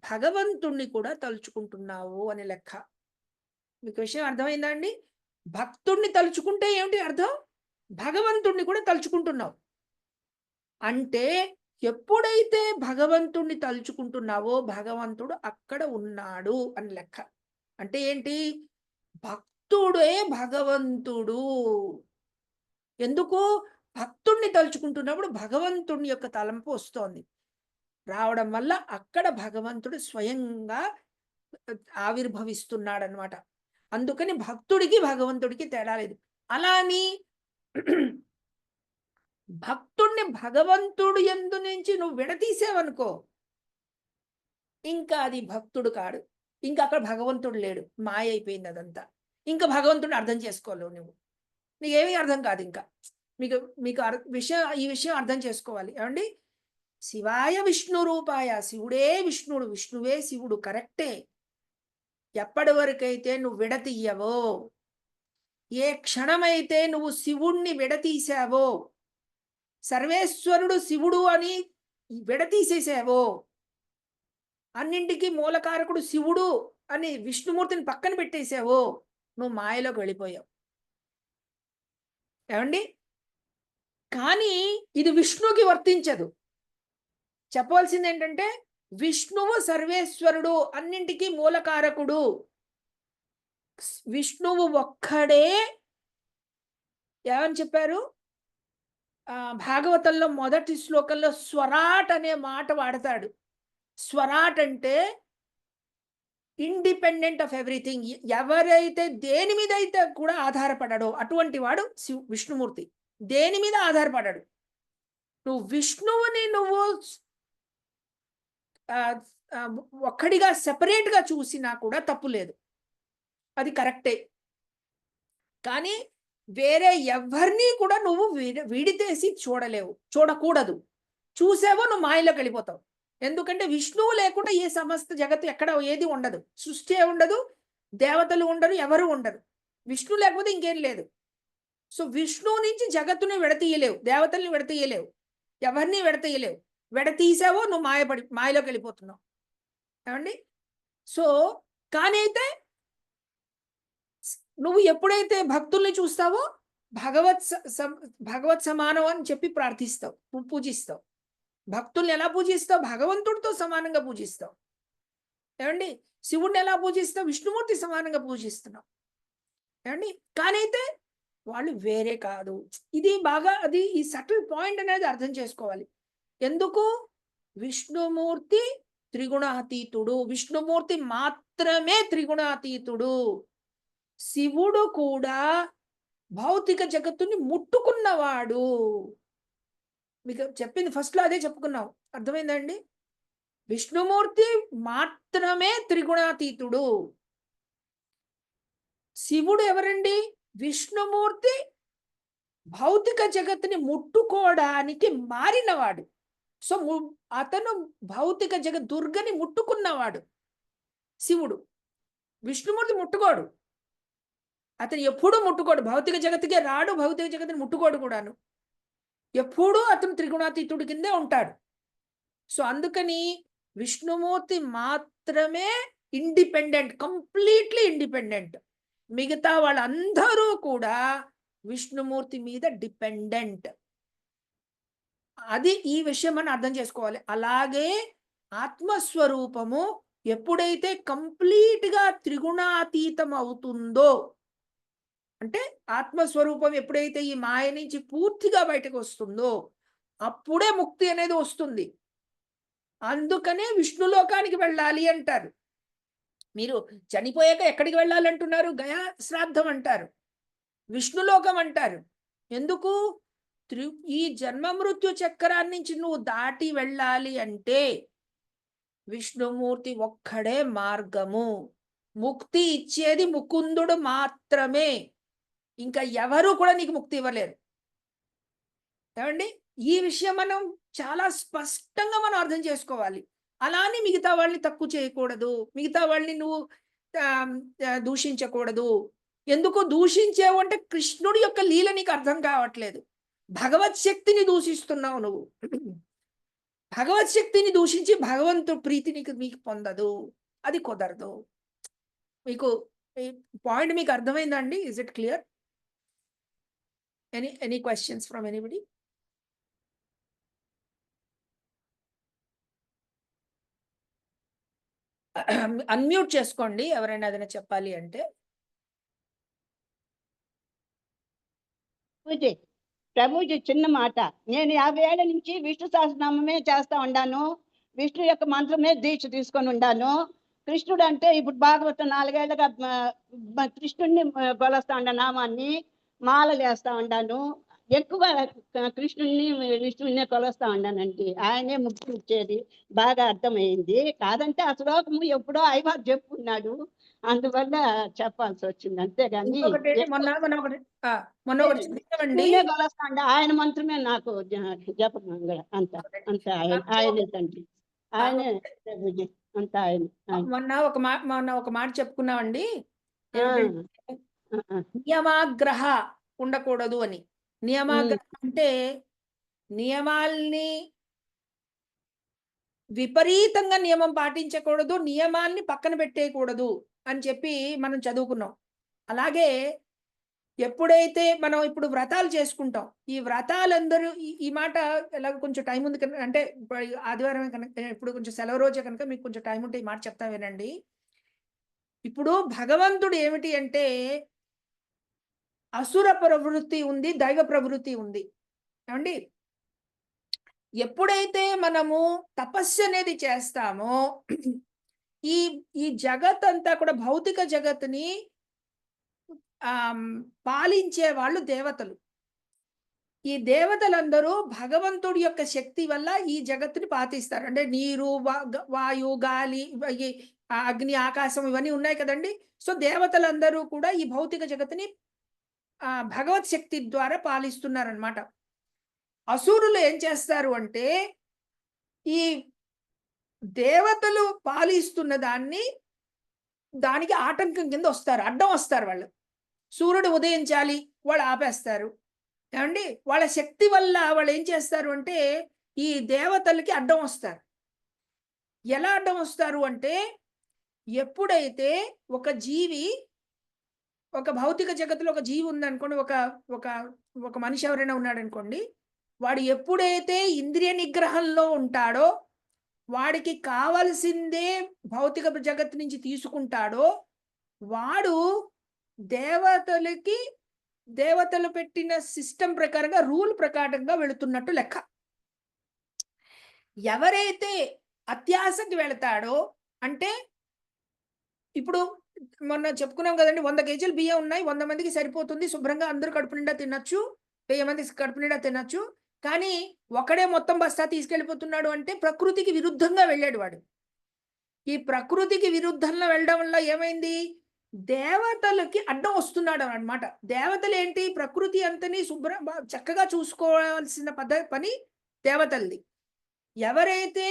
భగవంతుణ్ణి కూడా తలుచుకుంటున్నావు అని లెక్క. మీకు విషయం అర్థమైందా అండి? భక్తుణ్ణి తలుచుకుంటే ఏమిటి అర్థం? భగవంతుణ్ణి కూడా తలుచుకుంటున్నావు. అంటే ఎప్పుడైతే భగవంతుణ్ణి తలుచుకుంటున్నావో భగవంతుడు అక్కడ ఉన్నాడు అని లెక్క. అంటే ఏంటి? భక్తుడే భగవంతుడు. ఎందుకు? భక్తుణ్ణి తలుచుకుంటున్నప్పుడు భగవంతుని యొక్క తలంపు వస్తోంది. రావడం వల్ల అక్కడ భగవంతుడు స్వయంగా ఆవిర్భవిస్తున్నాడు అనమాట. అందుకని భక్తుడికి భగవంతుడికి తేడా లేదు. అలా అని భక్తుడిని భగవంతుడు యందు నుంచి నువ్వు విడతీసేవనుకో, ఇంకా అది భక్తుడు కాడు. ఇంకా అక్కడ భగవంతుడు లేడు, మాయ అయిపోయింది అదంతా. ఇంకా భగవంతుడిని అర్థం చేసుకోలేవు నువ్వు. నీకేమీ అర్థం కాదు. ఇంకా మీకు మీకు ఈ విషయం అర్థం చేసుకోవాలి. ఏమండి, శివాయ విష్ణు రూపాయ, శివుడే విష్ణుడు, విష్ణువే శివుడు, కరెక్టే. ఎప్పటి వరకైతే నువ్వు విడతీయవో, ఏ క్షణమైతే నువ్వు శివుణ్ణి విడతీసావో, సర్వేశ్వరుడు శివుడు అని విడతీసేసావో, అన్నింటికి మూలకారకుడు శివుడు అని విష్ణుమూర్తిని పక్కన పెట్టేసావో, నువ్వు మాయలోకి వెళ్ళిపోయావు. ఏమండి, కానీ ఇది విష్ణుకి వర్తించదు. చెప్పవలసింది ఏంటంటే విష్ణువు సర్వేశ్వరుడు, అన్నింటికీ మూలకారకుడు. విష్ణువు ఒక్కడే ఏమని చెప్పారు? భాగవతంలో మొదటి శ్లోకంలో స్వరాట్ అనే మాట వాడతాడు. స్వరాట్ అంటే ఇండిపెండెంట్ ఆఫ్ ఎవ్రీథింగ్. ఎవరైతే దేని మీద అయితే కూడా ఆధారపడాడో అటువంటి వాడు విష్ణుమూర్తి. దేని మీద ఆధారపడాడు. నువ్వు విష్ణువుని నువ్వు ఒక్కడిగా సెపరేట్ గా చూసినా కూడా తప్పు లేదు, అది కరెక్టే. కానీ వేరే ఎవరిని కూడా నువ్వు విడితేసి చూడలేవు, చూడకూడదు. చూసావో నువ్వు మాయలోకి వెళ్ళిపోతావు. ఎందుకంటే విష్ణువు లేకుండా ఏ సమస్త జగత్తు ఎక్కడ ఏది ఉండదు, సృష్టి ఉండదు, దేవతలు ఉండరు, ఎవరు ఉండరు. విష్ణు లేకపోతే ఇంకేం లేదు. సో విష్ణువు నుంచి జగత్తుని విడతీయలేవు, దేవతల్ని విడతీయలేవు, ఎవరిని విడతీయలేవు. విడతీసావో నువ్వు మాయలోకి వెళ్ళిపోతున్నావు. ఏమండి? సో కానీ అయితే నువ్వు ఎప్పుడైతే భక్తుల్ని చూస్తావో భగవత్ సమానం అని చెప్పి ప్రార్థిస్తావు, నువ్వు పూజిస్తావు. భక్తుల్ని ఎలా పూజిస్తావు? భగవంతుడితో సమానంగా పూజిస్తావు. ఏమండి? శివుడిని ఎలా పూజిస్తావు? విష్ణుమూర్తి సమానంగా పూజిస్తున్నావు. ఏమండి? కానీ అయితే వాళ్ళు వేరే కాదు. ఇది బాగా అది ఈ సటిల్ పాయింట్ అనేది అర్థం చేసుకోవాలి. ఎందుకు? విష్ణుమూర్తి త్రిగుణాతీతుడు. విష్ణుమూర్తి మాత్రమే త్రిగుణాతీతుడు. శివుడు కూడా భౌతిక జగత్తుని ముట్టుకున్నవాడు. మీకు చెప్పింది ఫస్ట్ లో అదే చెప్పుకున్నావు, అర్థమైందండి? విష్ణుమూర్తి మాత్రమే త్రిగుణాతీతుడు. శివుడు ఎవరండి? విష్ణుమూర్తి భౌతిక జగత్తుని ముట్టుకోవడానికి మారినవాడు. సో అతను భౌతిక దుర్గని ముట్టుకున్నవాడు శివుడు. విష్ణుమూర్తి ముట్టుకోడు, అతను ఎప్పుడూ ముట్టుకోడు. భౌతిక జగత్తుకే రాడు, భౌతిక జగత్తుని ముట్టుకోడు కూడాను. ఎప్పుడూ అతను త్రిగుణాతీతుడి కిందే ఉంటాడు. సో అందుకని విష్ణుమూర్తి మాత్రమే ఇండిపెండెంట్, కంప్లీట్లీ ఇండిపెండెంట్. మిగతా వాళ్ళందరూ కూడా విష్ణుమూర్తి మీద డిపెండెంట్. అది ఈ విషయం మనం అర్థం చేసుకోవాలి. అలాగే ఆత్మస్వరూపము ఎప్పుడైతే కంప్లీట్ గా త్రిగుణాతీతం అవుతుందో, అంటే ఆత్మస్వరూపం ఎప్పుడైతే ఈ మాయ నుంచి పూర్తిగా బయటకు వస్తుందో అప్పుడే ముక్తి అనేది వస్తుంది. అందుకనే విష్ణులోకానికి వెళ్ళాలి అంటారు. మీరు చనిపోయాక ఎక్కడికి వెళ్ళాలంటున్నారు? గయా శ్రాద్ధం అంటారు, విష్ణులోకం అంటారు. ఎందుకు? ఈ జన్మ మృత్యు చక్రాన్ని నుంచి నువ్వు దాటి వెళ్ళాలి అంటే విష్ణుమూర్తి ఒక్కడే మార్గము. ముక్తి ఇచ్చేది ముకుందుడు మాత్రమే, ఇంకా ఎవరు కూడా నీకు ముక్తి ఇవ్వలేరు. ఏమండి? ఈ విషయం మనం చాలా స్పష్టంగా మనం అర్థం చేసుకోవాలి. అలానే మిగతా వాళ్ళని తక్కువ చేయకూడదు, మిగతా వాళ్ళని నువ్వు దూషించకూడదు. ఎందుకు దూషించావు అంటే కృష్ణుడి యొక్క లీల నీకు అర్థం కావట్లేదు. భగవత్ శక్తిని దూషిస్తున్నావు నువ్వు. భగవత్ శక్తిని దూషించి భగవంతుడి ప్రీతిని మీకు పొందదు, అది కుదరదు. మీకు పాయింట్ మీకు అర్థమైందండి? Is it clear? Any questions from anybody? Unmute చేసుకోండి ఎవరైనా ఏదైనా చెప్పాలి అంటే. ప్రభుజీ చిన్న మాట. నేను 50 ఏళ్ల నుంచి విష్ణు సహస్రనామమే చేస్తా ఉండాను, విష్ణు యొక్క మంత్రమే దీక్ష తీసుకొని ఉండాను. కృష్ణుడు అంటే ఇప్పుడు భాగవతం 4 ఏళ్ళగా కృష్ణుడిని కొలుస్తా ఉండ, నామాన్ని మాల చేస్తా ఉండాను. ఎక్కువ కృష్ణుడిని విష్ణుడిని కొలుస్తా ఉండానండి. ఆయనే ముక్తి ఇచ్చేది బాగా అర్థమైంది. కాదంటే ఆ శ్లోకము ఎప్పుడో ఐవారు చెప్పుకున్నాడు, అందువల్ల చెప్పాల్సి వచ్చింది. అంతేగాని ఆయన మంత్రమే నాకు జపం అంత అంత ఆయనే తండ్రి, ఆయనే అంత ఆయన. మొన్న ఒక మాట చెప్పుకున్నామండి, నియమాగ్రహ ఉండకూడదు అని. నియమాగ్రహం అంటే నియమాల్ని విపరీతంగా నియమం పాటించకూడదు, నియమాల్ని పక్కన పెట్టేయకూడదు అని చెప్పి మనం చదువుకున్నాం. అలాగే ఎప్పుడైతే మనం ఇప్పుడు వ్రతాలు చేసుకుంటాం, ఈ వ్రతాలందరూ ఈ మాట ఎలా కొంచెం టైం ఉంది కనుక, అంటే ఆదివారం కనుక, ఇప్పుడు కొంచెం సెలవు రోజే కనుక మీకు కొంచెం టైం ఉంటే ఈ మాట చెప్తా వినండి. ఇప్పుడు భగవంతుడు ఏమిటి అంటే అసుర ప్రవృత్తి ఉంది, దైవ ప్రవృత్తి ఉంది. ఏమండి ఎప్పుడైతే మనము తపస్సు అనేది చేస్తామో ఈ ఈ జగత్ అంతా కూడా భౌతిక జగత్తుని పాలించే వాళ్ళు దేవతలు. ఈ దేవతలందరూ భగవంతుడి యొక్క శక్తి వల్ల ఈ జగత్తుని పాటిస్తారు. అంటే నీరు, వాయు, గాలి, ఈ అగ్ని, ఆకాశం ఇవన్నీ ఉన్నాయి కదండి. సో దేవతలందరూ కూడా ఈ భౌతిక జగత్తుని భగవత్ శక్తి ద్వారా పాలిస్తున్నారనమాట. అసురులు ఏం చేస్తారు అంటే ఈ దేవతలు పాలిస్తున్న దానికి ఆటంకం కింద వస్తారు, అడ్డం వస్తారు. వాళ్ళు సూర్యుడు ఉదయించాలి, వాళ్ళు ఆపేస్తారు. ఏమండి వాళ్ళ శక్తి వల్ల వాళ్ళు ఏం చేస్తారు అంటే ఈ దేవతలకి అడ్డం వస్తారు. ఎలా అడ్డం వస్తారు అంటే ఎప్పుడైతే ఒక జీవి, ఒక భౌతిక జగత్తులో ఒక జీవి ఉందనుకోండి, ఒక ఒక ఒక మనిషి ఎవరైనా ఉన్నాడు అనుకోండి, వాడు ఎప్పుడైతే ఇంద్రియ నిగ్రహంలో ఉంటాడో, వాడికి కావలసిందే భౌతిక జగత్తు నుంచి తీసుకుంటాడో, వాడు దేవతలు పెట్టిన సిస్టమ్ ప్రకారంగా, రూల్ ప్రకారంగా వెళుతున్నట్టు లెక్క. ఎవరైతే అత్యాశకి వెళతాడో, అంటే ఇప్పుడు మొన్న చెప్పుకున్నాం కదండి, 100 కేజీలు బియ్యం ఉన్నాయి, 100 మందికి సరిపోతుంది, శుభ్రంగా అందరూ కడుపు నిండా తినచ్చు, 1000 మంది కడుపు నిండా తినచ్చు. కానీ ఒకడే మొత్తం బస్తా తీసుకెళ్ళిపోతున్నాడు అంటే ప్రకృతికి విరుద్ధంగా వెళ్ళాడు వాడు. ఈ ప్రకృతికి విరుద్ధంగా వెళ్ళడం వల్ల ఏమైంది, దేవతలకి అడ్డం వస్తున్నాడు అన్నమాట. దేవతలు ఏంటి, ప్రకృతి అంతని చక్కగా చూసుకోవాల్సిన పని దేవతలది. ఎవరైతే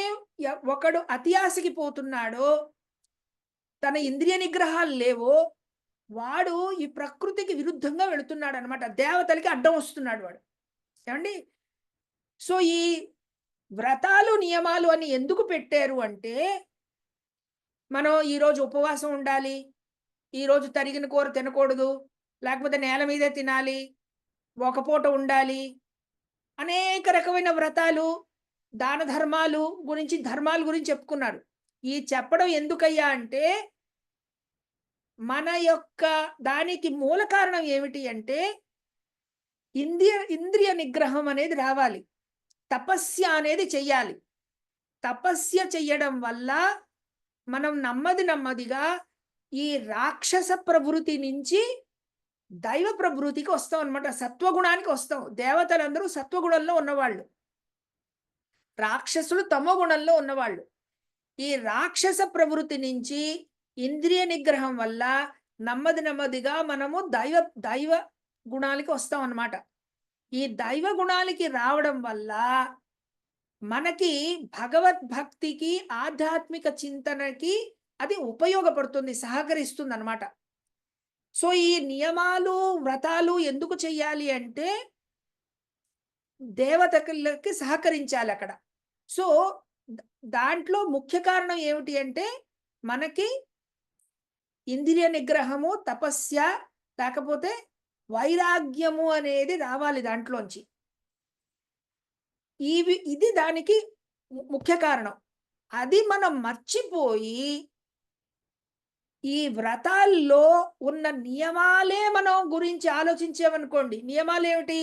ఒకడు అతి ఆశకి పోతున్నాడో, తన ఇంద్రియ నిగ్రహాలు లేవో, వాడు ఈ ప్రకృతికి విరుద్ధంగా వెళుతున్నాడు అనమాట. దేవతలకి అడ్డం వస్తున్నాడు వాడు. ఏమండి సో ఈ వ్రతాలు నియమాలు అని ఎందుకు పెట్టారు అంటే, మనం ఈరోజు ఉపవాసం ఉండాలి, ఈరోజు తరిగిన కూర తినకూడదు, లేకపోతే నేల మీదే తినాలి, ఒక పూట ఉండాలి, అనేక రకమైన వ్రతాలు, దాన ధర్మాల గురించి చెప్పుకున్నారు. ఈ చెప్పడం ఎందుకయ్యా అంటే, మన యొక్క దానికి మూల కారణం ఏమిటి అంటే ఇంద్రియ నిగ్రహం అనేది రావాలి, తపస్య అనేది చెయ్యాలి. తపస్య చెయ్యడం వల్ల మనం నెమ్మదిగా ఈ రాక్షస ప్రవృత్తి నుంచి దైవ ప్రవృత్తికి వస్తాం అనమాట, సత్వగుణానికి వస్తాం. దేవతలందరూ సత్వగుణంలో ఉన్నవాళ్ళు, రాక్షసులు తమో గుణంలో ఉన్నవాళ్ళు. ఈ రాక్షస ప్రవృత్తి నుంచి ఇంద్రియ నిగ్రహం వల్ల నెమ్మదిగా మనము దైవ గుణాలకి వస్తాం అన్నమాట. ఈ దైవ గుణాలకి రావడం వల్ల మనకి భగవద్భక్తికి, ఆధ్యాత్మిక చింతనకి అది ఉపయోగపడుతుంది, సహకరిస్తుంది అన్నమాట. సో ఈ నియమాలు, వ్రతాలు ఎందుకు చెయ్యాలి అంటే దేవతలకి సహకరించాలి అక్కడ. సో దాంట్లో ముఖ్య కారణం ఏమిటి అంటే మనకి ఇంద్రియ నిగ్రహము, తపస్య, లేకపోతే వైరాగ్యము అనేది రావాలి దాంట్లోంచి. ఇది దానికి ముఖ్య కారణం. అది మనం మర్చిపోయి ఈ వ్రతాల్లో ఉన్న నియమాలే మనం గురించి ఆలోచించామనుకోండి. నియమాలు ఏమిటి,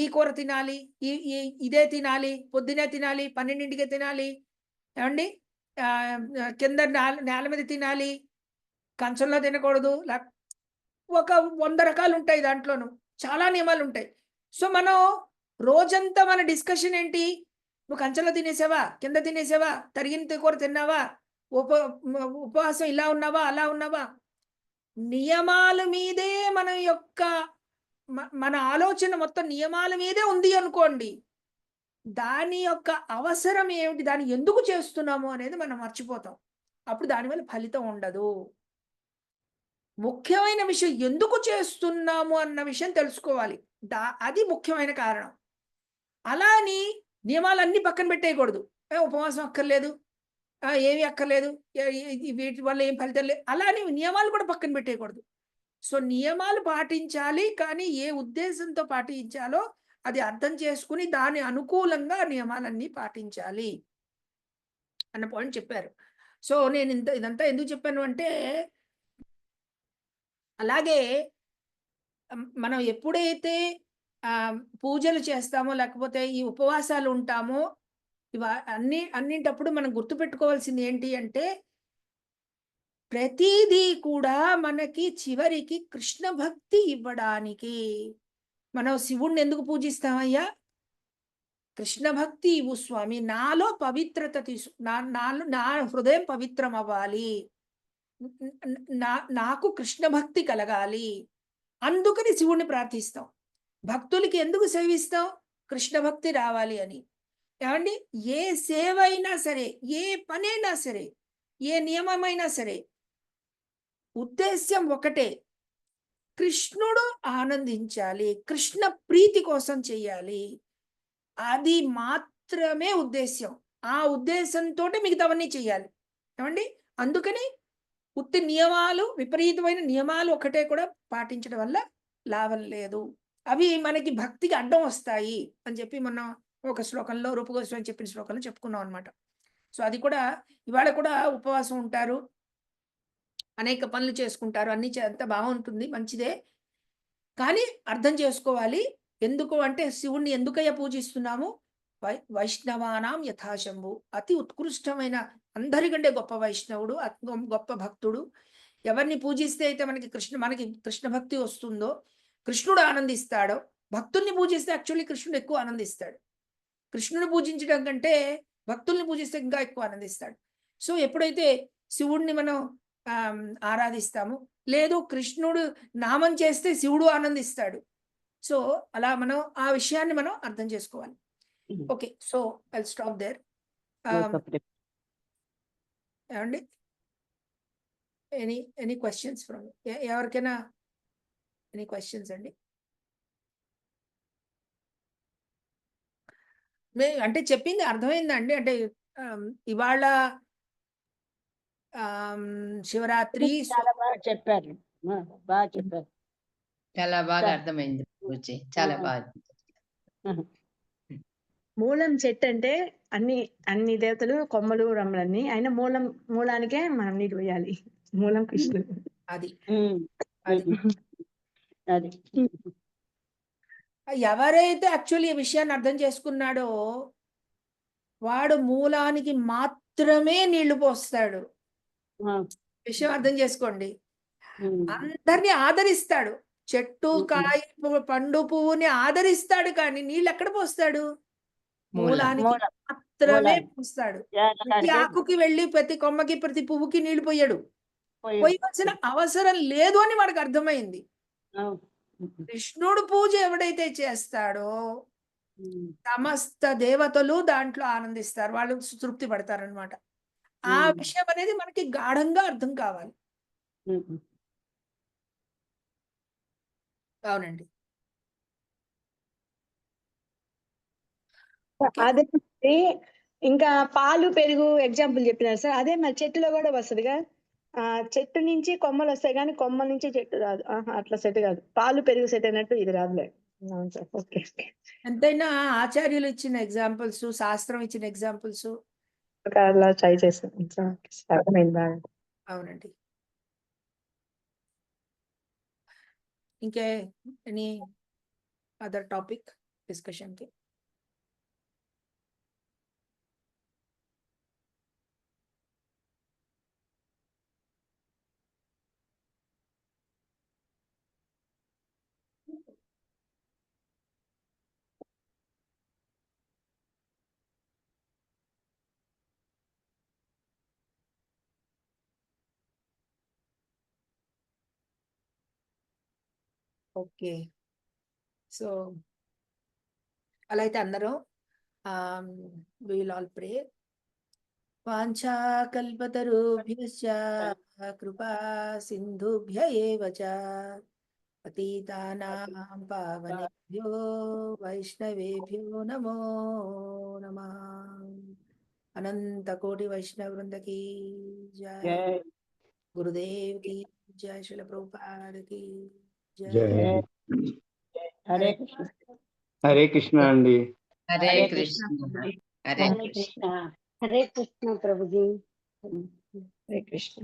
ఈ కూర తినాలి, ఇదే తినాలి, పొద్దునే తినాలి, 12ంటికే తినాలి, ఏమండి కింద నేల మీద తినాలి, కంచంలో తినకూడదు, ఒక 100 రకాలు ఉంటాయి, దాంట్లోనూ చాలా నియమాలు ఉంటాయి. సో మనం రోజంతా మన డిస్కషన్ ఏంటి, నువ్వు కంచంలో తినేసావా, కింద తినేసావా, తరిగిన కూర తిన్నావా, ఉపవాసం ఇలా ఉన్నావా, అలా ఉన్నావా. నియమాల మీదే మన ఆలోచన మొత్తం నియమాల మీదే ఉంది అనుకోండి, దాని యొక్క అవసరం ఏమిటి, దాన్ని ఎందుకు చేస్తున్నాము అనేది మనం మర్చిపోతాం. అప్పుడు దానివల్ల ఫలితం ఉండదు. ముఖ్యమైన విషయం ఎందుకు చేస్తున్నాము అన్న విషయం తెలుసుకోవాలి, అది ముఖ్యమైన కారణం. అలా అని నియమాలన్నీ పక్కన పెట్టేయకూడదు. ఉపవాసం అక్కర్లేదు, ఏమి అక్కర్లేదు, వీటి వల్ల ఏం ఫలితం లేదు, అలా అని నియమాలు కూడా పక్కన పెట్టేయకూడదు. సో నియమాలు పాటించాలి, కానీ ఏ ఉద్దేశంతో పాటించాలో అది అర్థం చేసుకుని దాని అనుకూలంగా నియమాలన్నీ పాటించాలి అన్న పాయింట్ చెప్పారు. సో నేను ఇదంతా ఎందుకు చెప్పాను అంటే, అలాగే మనం ఎప్పుడైతే పూజలు చేస్తామో లేకపోతే ఈ ఉపవాసాలు ఉంటామో అన్నింటప్పుడు మనం గుర్తుపెట్టుకోవాల్సింది ఏంటి అంటే ప్రతిదీ కూడా మనకి చివరికి కృష్ణ భక్తి ఇవ్వడానికి. మనం శివుణ్ణి ఎందుకు పూజిస్తామయ్యా? కృష్ణ భక్తి ఇవ్వు స్వామి, నాలో పవిత్రత నా హృదయం పవిత్రం అవ్వాలి, నాకు కృష్ణ భక్తి కలగాలి, అందుకని శివుణ్ణి ప్రార్థిస్తాం. భక్తులకి ఎందుకు సేవిస్తాం? కృష్ణ భక్తి రావాలి అని. ఏమండి, ఏ సేవ అయినా సరే, ఏ పనైనా సరే, ఏ నియమమైనా సరే, ఉద్దేశ్యం ఒకటే, కృష్ణుడు ఆనందించాలి, కృష్ణ ప్రీతి కోసం చెయ్యాలి. అది మాత్రమే ఉద్దేశ్యం. ఆ ఉద్దేశంతో మిగతావన్నీ చెయ్యాలి. ఏమండి, అందుకని ఉత్తి నియమాలు, విపరీతమైన నియమాలు ఒకటే కూడా పాటించడం వల్ల లాభం లేదు. అవి మనకి భక్తికి అడ్డం వస్తాయి అని చెప్పి మనం ఒక శ్లోకంలో, రూపగోస్వామి చెప్పిన శ్లోకంలో చెప్పుకున్నాం అనమాట. సో అది కూడా ఇవాళ కూడా ఉపవాసం ఉంటారు, అనేక పనులు చేసుకుంటారు, అన్ని అంత బాగుంటుంది, మంచిదే. కానీ అర్థం చేసుకోవాలి, ఎందుకు అంటే శివుణ్ణి ఎందుకయ్యా పూజిస్తున్నాము? వైష్ణవానాం యథాశంభు, అతి ఉత్కృష్టమైన, అందరికంటే గొప్ప వైష్ణవుడు, గొప్ప భక్తుడు. ఎవరిని పూజిస్తే అయితే మనకి కృష్ణ భక్తి వస్తుందో, కృష్ణుడు ఆనందిస్తాడో, భక్తుల్ని పూజిస్తే యాక్చువల్లీ కృష్ణుడు ఎక్కువ ఆనందిస్తాడు. కృష్ణుని పూజించడం కంటే భక్తుల్ని పూజిస్తే ఇంకా ఎక్కువ ఆనందిస్తాడు. సో ఎప్పుడైతే శివుడిని మనం ఆరాధిస్తాము, లేదు కృష్ణుడు నామం చేస్తే శివుడు ఆనందిస్తాడు. సో అలా మనం ఆ విషయాన్ని మనం అర్థం చేసుకోవాలి. Okay, so I stop there. ఏమండి, ఎనీ క్వశ్చన్స్ ఫ్రమ్ ఎవరికైనా? ఎనీ క్వశ్చన్స్ అండి? అంటే చెప్పింది అర్థమైందండి? అంటే ఇవాళ శివరాత్రి చాలా బాగా చెప్పారు, బాగా చెప్పారు. చాలా బాగా అర్థమైంది పూజ, చాలా బాగా. మూలం చెట్టు అంటే అన్ని దేవతలు కొమ్మలు రమ్మలన్నీ, అయినా మూలానికే మనం నీరు వేయాలి. మూలం కృష్ణుడు. అది అది ఎవరైతే యాక్చువల్లీ ఈ విషయాన్ని అర్థం చేసుకున్నాడో వాడు మూలానికి మాత్రమే నీళ్లు పోస్తాడు. విషయం అర్థం చేసుకోండి. అందరినీ ఆదరిస్తాడు, చెట్టు, కాయ, పండు, పువ్వుని ఆదరిస్తాడు, కానీ నీళ్ళు ఎక్కడ పోస్తాడు? మూలానికి మాత్రమే పోస్తాడు. ప్రతి ఆకుకి వెళ్ళి, ప్రతి కొమ్మకి, ప్రతి పువ్వుకి నీళ్లు పోయాడు. పోయవలసిన అవసరం లేదు అని వాడికి అర్థమైంది. కృష్ణుడు పూజ ఎవడైతే చేస్తాడో సమస్త దేవతలు దాంట్లో ఆనందిస్తారు, వాళ్ళు తృప్తి పడతారనమాట. ఆ విషయం అనేది మనకి గాఢంగా అర్థం కావాలి. అవునండి. అదే ఇంకా పాలు, పెరుగు ఎగ్జాంపుల్ చెప్పినారు సార్. అదే మరి చెట్టులో కూడా వస్తుందిగా, చెట్టు నుంచి కొమ్మలు వస్తాయి కానీ కొమ్మ నుంచి చెట్టు రాదు. అట్లా సెట్ కాదు, పాలు పెరుగు సెట్ అయినట్టు ఇది రాదులే. అవును సార్, ఓకే. ఎంతైనా ఆచార్యులు ఇచ్చిన ఎగ్జాంపుల్స్, శాస్త్రం ఇచ్చిన ఎగ్జాంపుల్స్ అలా ట్రై చేస్తాను సార్, అర్థమైంది బాగా. అవునండి. ఇంకే ఎనీ అదర్ టాపిక్ డిస్కషన్ కి? ఓకే, సో అలా అయితే అందరూ we will all pray. వాంఛా కల్పతరుభ్యశ్చ కృపా సింధుభ్య ఏవ చ పతితానాం పావనేభ్యో వైష్ణవేభ్యో నమో నమః. అనంత కోటి వైష్ణవ వృంద కీ జయ. గురుదేవ్ की जय. श्रील प्रभुपाद की जय. హరే కృష్ణ. హరే కృష్ణ అండి. హరే కృష్ణ. హరే హరే కృష్ణ. హరే కృష్ణ ప్రభుజీ. హరే కృష్ణ.